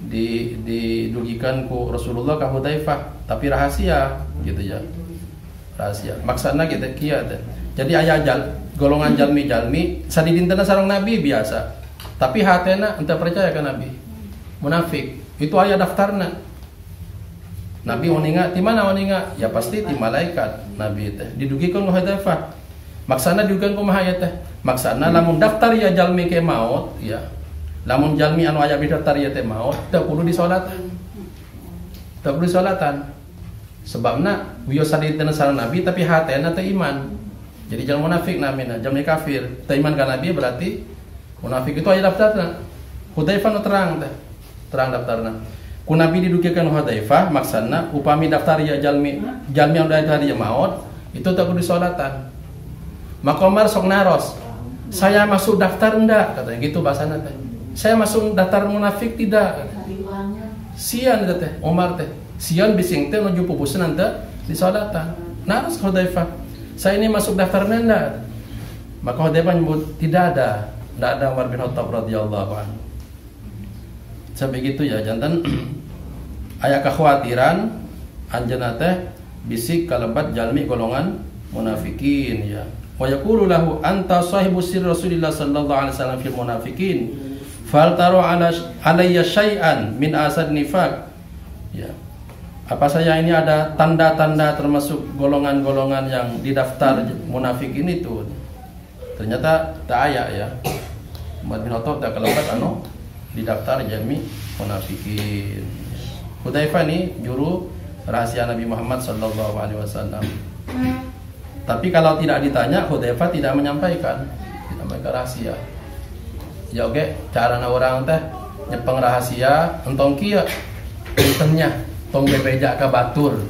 Speaker 2: didugikan ku Rasulullah ka Hudzaifah, tapi rahasia gitu ya. Rahasia. Maksudnya gitu kieu teh. Jadi aya golongan jalmi sadidintena sareng Nabi biasa. Tapi hatena ente percaya ka Nabi. Munafik. Itu aya daftarna. Nabi oninga di mana oninga? Ya pasti di malaikat Nabi teh. Didugikeun ku Hudzaifah. Maksana didugikan kumaha ya teh? Maksana lamun daftar ya jalmi ke maut ya. Lamun jalmi anu aya di daftar ya teh maut teu kudu disolatan. Teu kudu disolatan. Sebabna wios sadidintena sareng Nabi tapi hatena teu iman. Jadi jangan munafik namina, jangan kafir. Teu iman ka Nabi berarti munafik itu aya daftarna. Hudzaifah nu terang teh. Terang daftarna. Ku Nabi didugikan Hudzaifah maksana upami daftar ya jalmi anu daftar ya maut itu teu kudu disolatan. Maka Umar sok naros. Saya masuk daftar enggak? Katanya gitu bahasana teh. Saya masuk daftar munafik tidak. Sian teh Umar teh. Sian bising teh nuju pupusan teh disolatan. Naros Hudzaifah. Saya ini masuk daftar enggak? Maka Hudzaifah menyebut tidak ada Umar bin Khattab radhiyallahu anhu. Sampai gitu ya jantan aya kekhawatiran anjeunna teh bisik kalebat jalmi golongan munafikin ya. Wa yaqulu lahu anta sahibu sirri Rasulillah sallallahu alaihi wasallam fil munafikin fal taru alayya syai'an min asad nifaq ya. Apa saya ini ada tanda-tanda termasuk golongan-golongan yang didaftar munafik ini tuh. Ternyata tak aya ya. Umar bin Khattab tak kelebat anu didaftar jalmi munafikin. Hudzaifah ini juru rahasia Nabi Muhammad sallallahu alaihi wasallam. Tapi kalau tidak ditanya, Hudzaifah tidak menyampaikan rahasia. Ya oke, cara orang teh nyepeng rahasia, entong kieu, entengnya, tong bebeja ka batur.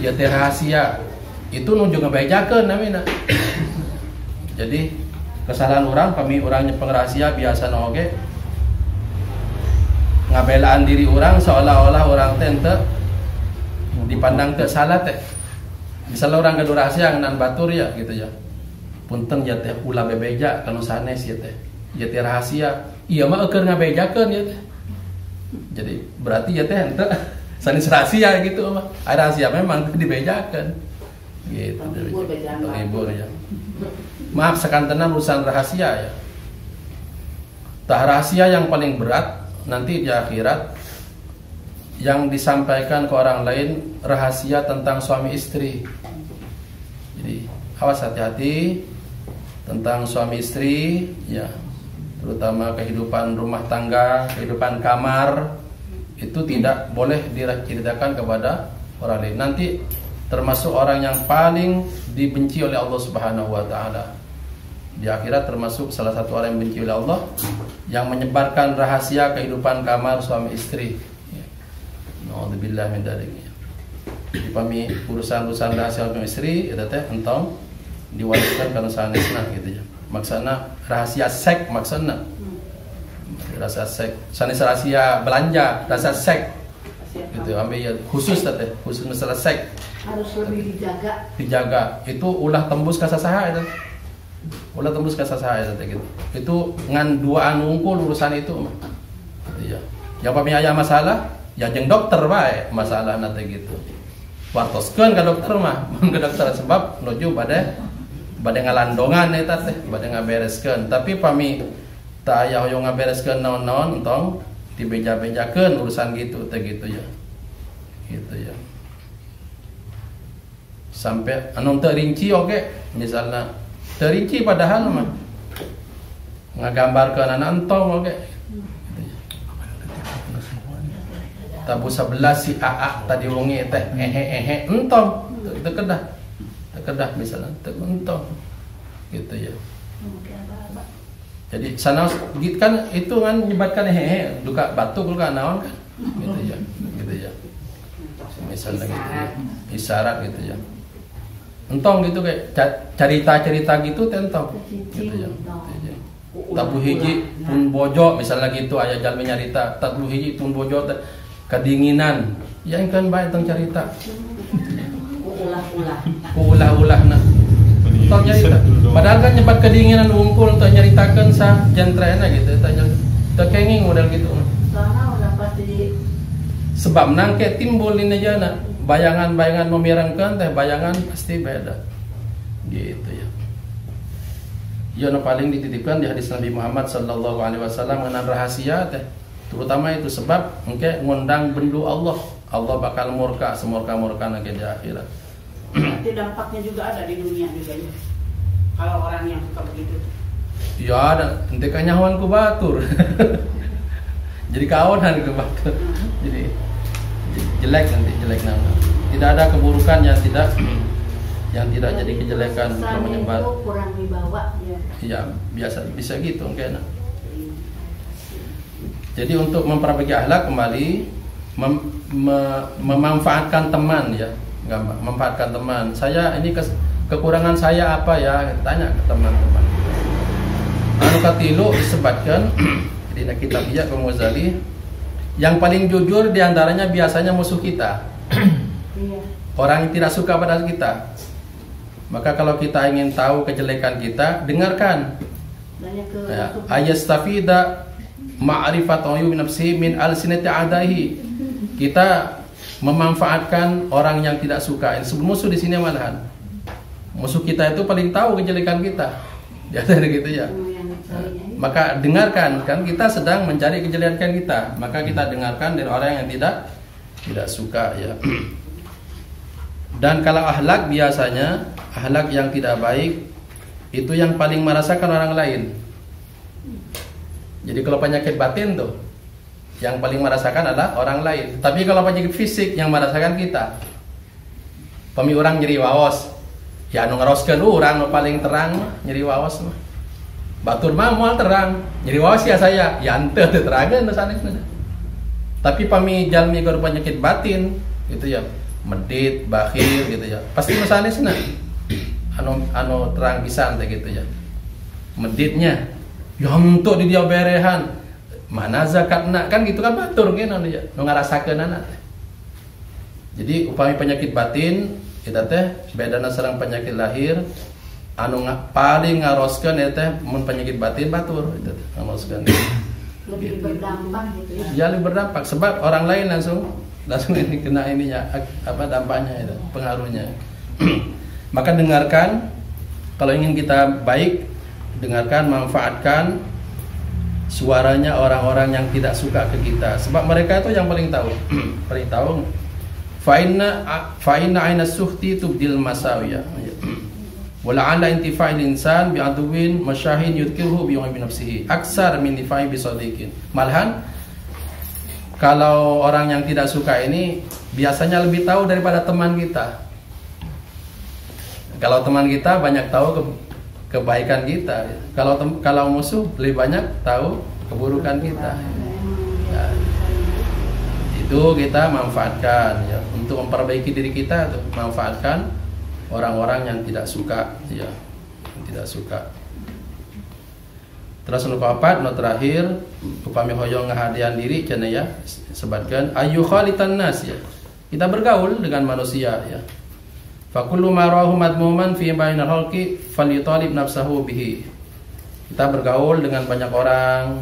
Speaker 2: Ya teh rahasia, itu nu juga bebejakeun namina. Jadi kesalahan orang, kami orang nyepeng rahasia biasa oke, ngabelaan diri orang seolah-olah orang teh teu dipandang teu salah teh. Misalnya orang gaduh rahasia ngan batur ya gitu ya. Punten ya teh ulah bebeja kana sanes ya teh. Ya teh rahasia. Ieu mah eukeun ngabejakeun ya teh. Jadi berarti ya teh henteu sanes rahasia gitu mah. Ada rahasia memang dibejakeun. Gitu. Hibur ya. Maaf sakantena urusan rahasia ya. Tah rahasia yang paling berat nanti di akhirat yang disampaikan ke orang lain rahasia tentang suami istri. Jadi awas, hati-hati tentang suami istri ya, terutama kehidupan rumah tangga, kehidupan kamar, itu tidak boleh diceritakan kepada orang lain. Nanti termasuk orang yang paling dibenci oleh Allah Subhanahu wa taala. Di akhirat termasuk salah satu orang yang benci oleh Allah, yang menyebarkan rahasia kehidupan kamar suami istri. Nauzubillah min dzalik. Jadi pami urusan-urusan rahasia suami istri itu teh entong diwariskan kana sanesna gitu ya. Maksudna rahasia seks, maksudna rahasia seks. Sanes rahasia belanja, rahasia seks. Gitu ambil ya khusus teh, khusus masalah seks.
Speaker 3: Harus lebih
Speaker 2: Dijaga. Itu ulah tembus ka sasaha itu. Ulah tembus ka sasaha itu gitu. Itu ngan duaan unggul urusan itu mah. Iya. Yang pami aya masalah, ya jeung dokter bae masalah nanti gitu. Wartoskeun ka dokter mah, mun ka dokter sebab nuju bade ngalandongan eta teh, bade ngabereskeun. Tapi pami teu aya hoyong ngabereskeun naon-naon entong dibeja-bejakeun urusan gitu teh gitu ya. Gitu ya. Sampai anu teu rinci oge, misalna teu rinci padahal mah ngagambarkeun anak entong oge. Tabu 11 si AA tadi wongi teh entong teu kedah misalnya teu entong gitu ya. Jadi sana kan itu kan nyebatkan duka batuk kan naon kan gitu ya. Gitu ya. Misalnya gitu ya. Isyarat gitu ya. Entong gitu kayak cerita-cerita gitu tentang gitu ya. Tabu hiji pun bojo misalnya gitu aya jalmi nyarita tabu hiji pun bojo kedinginan ya kan bae tong cerita ulah nah tong nyarita padahal kan nyebat kedinginan wungkul untuk nyaritakeun sa jantrena gitu tanya teu kenging model gitu
Speaker 3: soalnya udah pasti
Speaker 2: sebab nangke timbul dina jana bayangan-bayangan memirengkeun teh bayangan pasti beda gitu ya. Ya paling dititipkan di hadis Nabi Muhammad sallallahu alaihi wasallam mengenai rahasia teh terutama itu sebab engke ngundang bendu Allah bakal murka semurka-murkana ke di akhirat.
Speaker 4: Berarti dampaknya juga ada di dunia juga ya. Kalau orang yang suka begitu.
Speaker 2: Ya ada, ente kanyawan ku batur. Jadi kaonan ku batur. Jadi jelek nama. Tidak ada keburukan yang tidak jadi kejelekan untuk menyebar.
Speaker 3: Kurang dibawa ya.
Speaker 2: Iya, biasa bisa gitu engke. Jadi untuk memperbaiki akhlak kembali memanfaatkan teman ya, memanfaatkan teman. Saya ini kekurangan saya apa ya? Tanya ke teman-teman. Anu katilu disebutkan di kitab Ihya Al-Ghazali, yang paling jujur diantaranya biasanya musuh kita. Orang yang tidak suka pada kita. Maka kalau kita ingin tahu kejelekan kita, dengarkan. Ayastafida ma'rifat uyub nafsi min alsinati a'daihi. Kita memanfaatkan orang yang tidak suka. Musuh di sini malahan. Musuh kita itu paling tahu kejelekan kita. Biasanya gitu ya. Maka dengarkan, kan kita sedang mencari kejelekan kita. Maka kita dengarkan dari orang yang tidak suka ya. Dan kalau akhlak biasanya akhlak yang tidak baik itu yang paling merasakan orang lain. Jadi kalau penyakit batin tuh yang paling merasakan adalah orang lain. Tapi kalau penyakit fisik yang merasakan kita. Pemi orang nyeri waos. Ya anu ngaroskeun urang nu paling terang nyeri waos mah. Batur mah moal terang. Nyeri waos ya saya. Ya henteu teu terangeun sanesna. Tapi pemi jalmi keur penyakit batin itu ya medit, bakhil gitu ya. Pasti nu sanesna. Anu terang pisan teh gitu ya. Meditnya ya untuk di dia berehan mana zakatna kan gitu kan batur kan anu ya nu ngarasakeunana teh. Jadi upami penyakit batin kita teh bedana sareng penyakit lahir anu paling ngaroskeun eta teh mun penyakit batin batur eta teh ngaroskeun
Speaker 3: lebih berdampak gitu ya.
Speaker 2: Ya lebih berdampak sebab orang lain langsung ini kena ininya apa dampaknya itu pengaruhnya. Maka dengarkan kalau ingin kita baik dengarkan, manfaatkan suaranya orang-orang yang tidak suka ke kita, sebab mereka itu yang paling tahu. Paling tahu. Fa inna aina suhti tubdil masawiya. Wala ala intifa'il insan bi aduwin masyahin yudkiruhu bi nafsihi aksar min intifa'i bi sadiqin. Malahan kalau orang yang tidak suka ini biasanya lebih tahu daripada teman kita. Kalau teman kita banyak tahu kebaikan kita, kalau musuh lebih banyak tahu keburukan kita. Ya, itu kita manfaatkan ya untuk memperbaiki diri kita, tuh manfaatkan orang-orang yang tidak suka, ya, yang tidak suka. Terus nu kaopat, nu terakhir, upami hoyong ngahadian diri cenah ya, sebatkan ayu khalitan nas ya. Kita bergaul dengan manusia ya. Fa kullu ma rahu madmuman fi bainal khalqi falyutalib nafsahu bihi. Kita bergaul dengan banyak orang,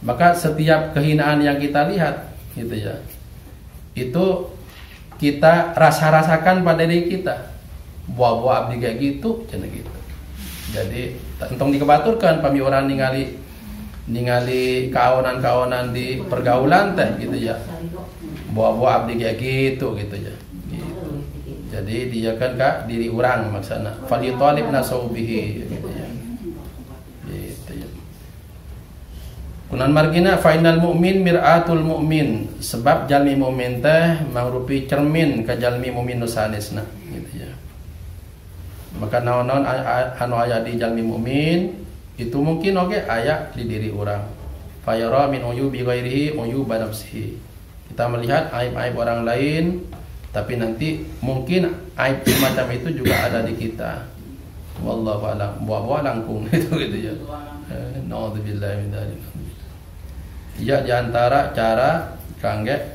Speaker 2: maka setiap kehinaan yang kita lihat gitu ya, itu kita rasakan pada diri kita. Buah-buah abdi kayak gitu, cenah gitu. Jadi entong dikebaturkan pami orang ningali kaonan-kaonan di pergaulan teh gitu ya. Buah-buah abdi kayak gitu ya. Gitu. Jadi dia kan kak diri orang maksana. Falitalib nasaubihi gitu ya. Gitu ya. Kunan margina fainal mu'min mir'atul mu'min, sebab jalmi mu'min teh mangrupi cermin ka jalmi mu'min nusanesna gitu ya. Maka naon-naon anu aya di jalmi mukmin itu mungkin oke aya di diri orang. Fayara min uyubi ghairihi uyuba nafsihi. Kita melihat aib-aib orang lain, tapi nanti mungkin aib semacam itu juga ada di kita. Wallahu a'lam. Buah-buah langkung gitu ya. Naudzubillahi min dzalik. Ya, di antara cara kangge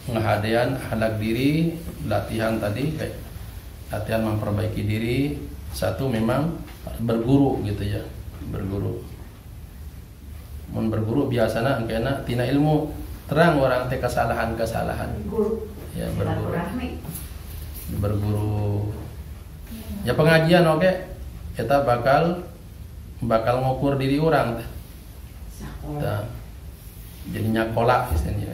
Speaker 2: ngahadian halak diri, latihan tadi kayak latihan memperbaiki diri, satu memang berguru gitu ya, berguru. Mun berguru biasanya engkena tina ilmu terang orang teh kesalahan ya, berguru ya. Pengajian oke, kita bakal ngukur diri orang teh. Jadi nyakola istilahnya.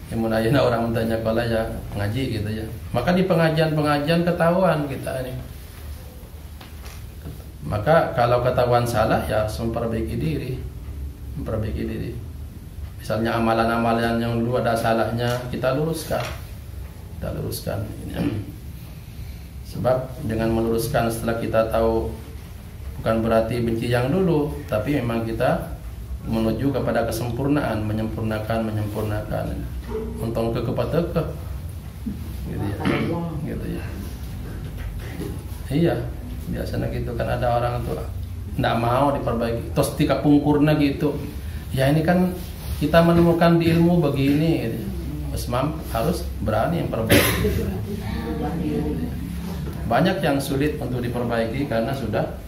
Speaker 2: Yang ayeuna orang minta nyakola ya ngaji gitu ya. Maka di pengajian ketahuan kita ini. Maka kalau ketahuan salah ya memperbaiki diri. Misalnya amalan-amalan yang dulu ada salahnya kita luruskan. Sebab dengan meluruskan setelah kita tahu bukan berarti benci yang dulu, tapi memang kita menuju kepada kesempurnaan, menyempurnakan untung kekepatekeh gitu ya. Iya, biasanya gitu kan, ada orang tuh nggak mau diperbaiki terus dikapungkurna gitu ya. Ini kan kita menemukan di ilmu begini gitu. Harus berani yang perbaiki gitu. Banyak yang sulit untuk diperbaiki karena sudah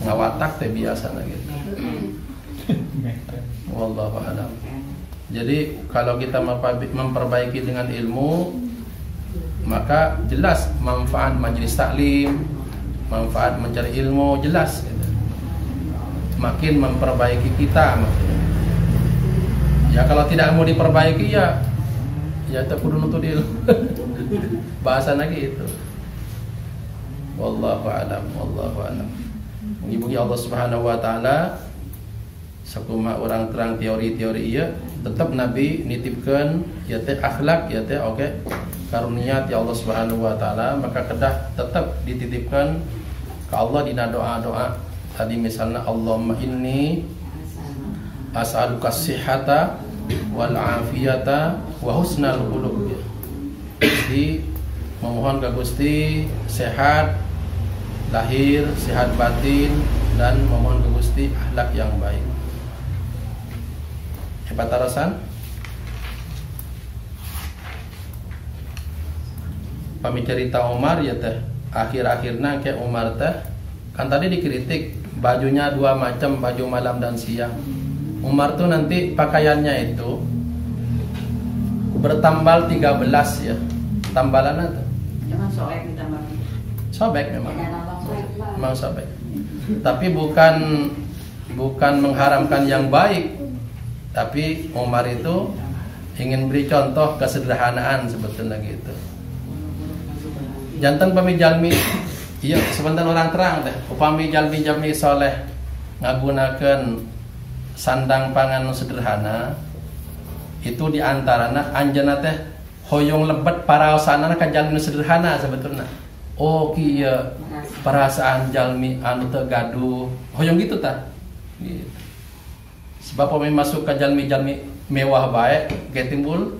Speaker 2: ngawatak teh biasa gitu. Wallahu a'lam. Jadi kalau kita memperbaiki dengan ilmu, maka jelas manfaat majelis taklim, manfaat mencari ilmu jelas gitu. Makin memperbaiki kita maksudnya. Ya kalau tidak mau diperbaiki ya tak kudu nutut ilmu. Bahasa lagi itu. Wallahu a'lam. Mugi-mugi Allah Subhanahu wa taala sakuma orang terang teori-teori ieu tetap Nabi nitipkeun ya teh akhlak ya teh oke karunia ti Allah Subhanahu wa taala, maka kedah tetap dititipkan ke Allah dina doa-doa tadi misalnya Allahumma inni as'aluka sihhata wal afiyata wa husnal khuluq. Jadi memohon ke Gusti sehat lahir, sehat batin, dan memohon ke Gusti akhlak yang baik. Hebat tarasan. Pami cerita Umar ya teh, akhir-akhirnya kayak Umar teh kan tadi dikritik bajunya dua macam, baju malam dan siang. Umar tuh nanti pakaiannya itu bertambal 13 ya. Tambalan itu.
Speaker 4: Jangan sobek ditambah.
Speaker 2: Sobek memang sobek. Tapi bukan bukan mengharamkan yang baik, tapi Umar itu ingin beri contoh kesederhanaan sebetulnya gitu. Jantan pamijalmi, iya sebentar orang terang teh. Upami jalmi soleh ngagunakeun sandang pangan sederhana, itu diantarana anjeunna teh hoyong lebet paraosanana ka jalmi sederhana sebetulnya. Oh kieu perasaan jalmi anu teu gaduh, hoyong gitu tah. Gitu. Sebab pami masuk ke jalmi-jalmi mewah baik, kayak timbul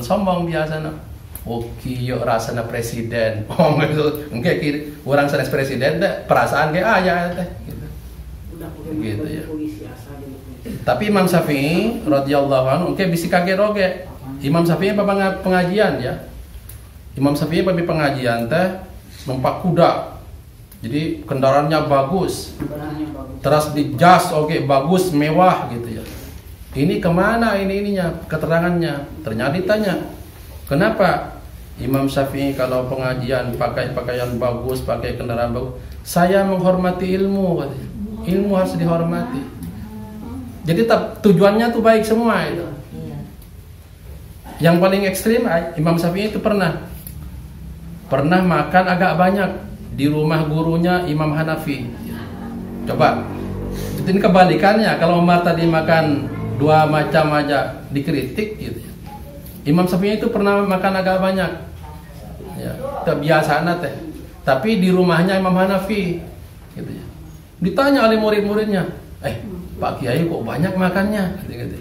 Speaker 2: sombong biasana. Oh kieu rasana presiden. Oh gitu. Engke urang sanes presiden teh perasaan ge aya teh gitu. Gitu ya. Tapi Imam Syafi'i radhiyallahu anhu engke bisi kaget oge. Imam Syafi'i apa pengajian ya. Imam Syafi'i papi pengajian teh numpak kuda. Jadi kendaraannya bagus. Terus dijas oge bagus mewah gitu ya. Ini kemana ininya keterangannya? Ternyata ditanya, kenapa Imam Syafi'i kalau pengajian pakai pakaian bagus, pakai kendaraan bagus? Saya menghormati ilmu, katanya. Ilmu harus dihormati. Jadi tujuannya tuh baik semua itu. Yang paling ekstrim Imam Syafi'i itu pernah makan agak banyak di rumah gurunya Imam Hanafi. Coba, ini kebalikannya. Kalau Umar tadi makan 2 macam aja dikritik gitu ya. Imam Syafi'i itu pernah makan agak banyak. Ya, kebiasaan teh. Tapi di rumahnya Imam Hanafi gitu ya. Ditanya oleh murid-muridnya, Pak Kiai kok banyak makannya? Gitu.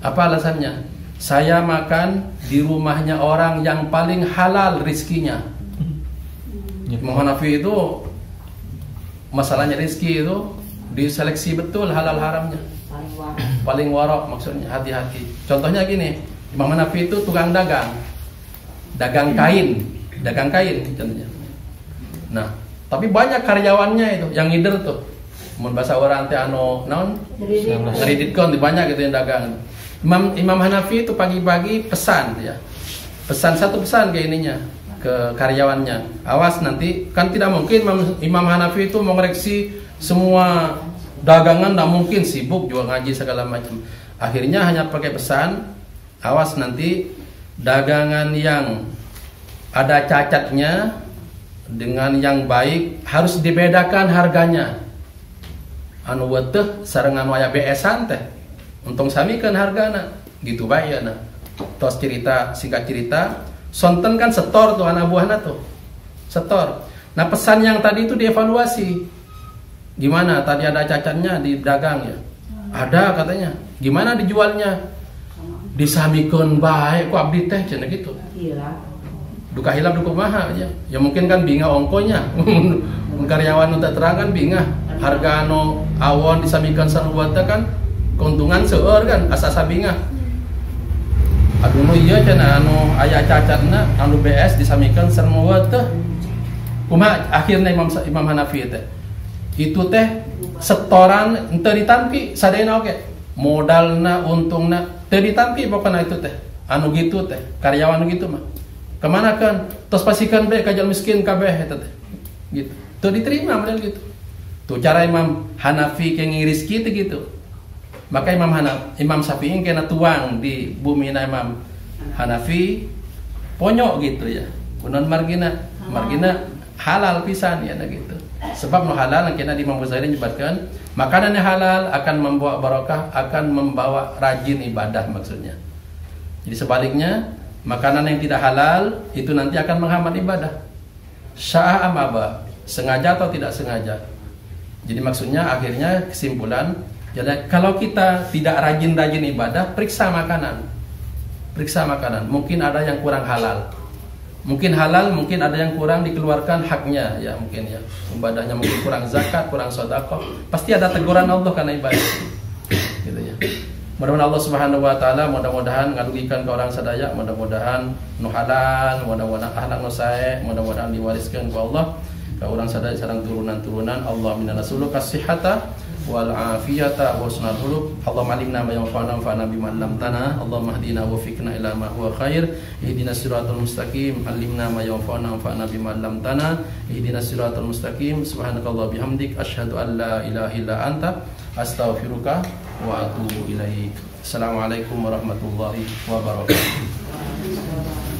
Speaker 2: Apa alasannya? Saya makan di rumahnya orang yang paling halal rizkinya. Imam Hanafi itu masalahnya rizki itu diseleksi betul halal haramnya. Paling warok maksudnya, hati-hati. Contohnya gini, Imam Hanafi itu tukang dagang kain contohnya. Nah, tapi banyak karyawannya itu yang ngider tuh. Mun bahasa orang teh anu naon? Ngreditkeun banyak gitu yang dagang. Imam Hanafi itu pagi-pagi pesan ya. Satu pesan ke ininya, ke karyawannya. Awas nanti, kan tidak mungkin Imam Hanafi itu mengoreksi semua dagangan, tidak mungkin, sibuk jual ngaji segala macam. Akhirnya hanya pakai pesan, awas nanti dagangan yang ada cacatnya dengan yang baik harus dibedakan harganya. Anu weteh sareng anu aya BS-an teh untung samikeun hargana gitu bae ya. Tos singkat cerita sonten kan setor tuh anak buahna tuh setor. Nah pesan yang tadi itu dievaluasi. Gimana tadi ada cacatnya di dagang ya? Ada katanya. Gimana dijualnya? Disamikeun bae ku abdi teh cenah gitu. Iya. Duka hilap duka maha aja. Ya mungkin kan binga ongkonya. Karyawan nu terang kan binga. Harga anu awon disamikeun sarua teh kan keuntungan seueur kan asa sabinga. Aduh nu ieu cenah anu aya cacatna anu BS disamikeun sarua teh. Kumaha akhirna Imam Hanafi teh? Itu teh setoran teu ditampi sadayana oge. Modalna untungna teu ditampi pokona itu teh. Anu gitu teh, karyawan gitu mah. Kemana kan? Tos pasikeun bae ka jalmi miskin kabeh eta teh. Gitu. Teu diterima model gitu. Tuh cara Imam Hanafi ke ngiriski teh gitu. Maka Imam Syafi'i kena tuang di bumi Imam Hanafi ponyok gitu ya. Kunon margina halal pisan ya gitu. Sebab nu halal kena di Imam Ghazali menyebutkan makanan yang halal akan membawa barokah, akan membawa rajin ibadah maksudnya. Jadi sebaliknya makanan yang tidak halal itu nanti akan menghambat ibadah. Sya'ah amaba, sengaja atau tidak sengaja. Jadi maksudnya akhirnya kesimpulan, jadi kalau kita tidak rajin-rajin ibadah, periksa makanan. Mungkin ada yang kurang halal. Mungkin halal, mungkin ada yang kurang dikeluarkan haknya, ya mungkin ya. Ibadahnya mungkin kurang zakat, kurang sedekah. Pasti ada teguran Allah karena ibadah. Gitu ya. Mudah-mudahan Allah Subhanahu wa taala mudah-mudahan ngadugikan ke orang sadaya, mudah-mudahan nu halal, mudah-mudahan akhlak nu sae, mudah-mudahan diwariskeun ku Allah ka urang sadaya sareng turunan-turunan. Allah minna nasuluka sihhata wal afiyata wa husnal khuluq. Allahumma alimna ma yanfa'una wanfa'na bima 'allamtana. Allahumma hdina wa fikna ila ma huwa khair. Ihdinas siratal mustaqim. Alimna ma yanfa'una wanfa'na bima 'allamtana. Ihdinas siratal mustaqim. Subhanakallah bihamdik asyhadu an la ilaha illa anta astaghfiruka wa atubu ilaik. Assalamualaikum warahmatullahi wabarakatuh.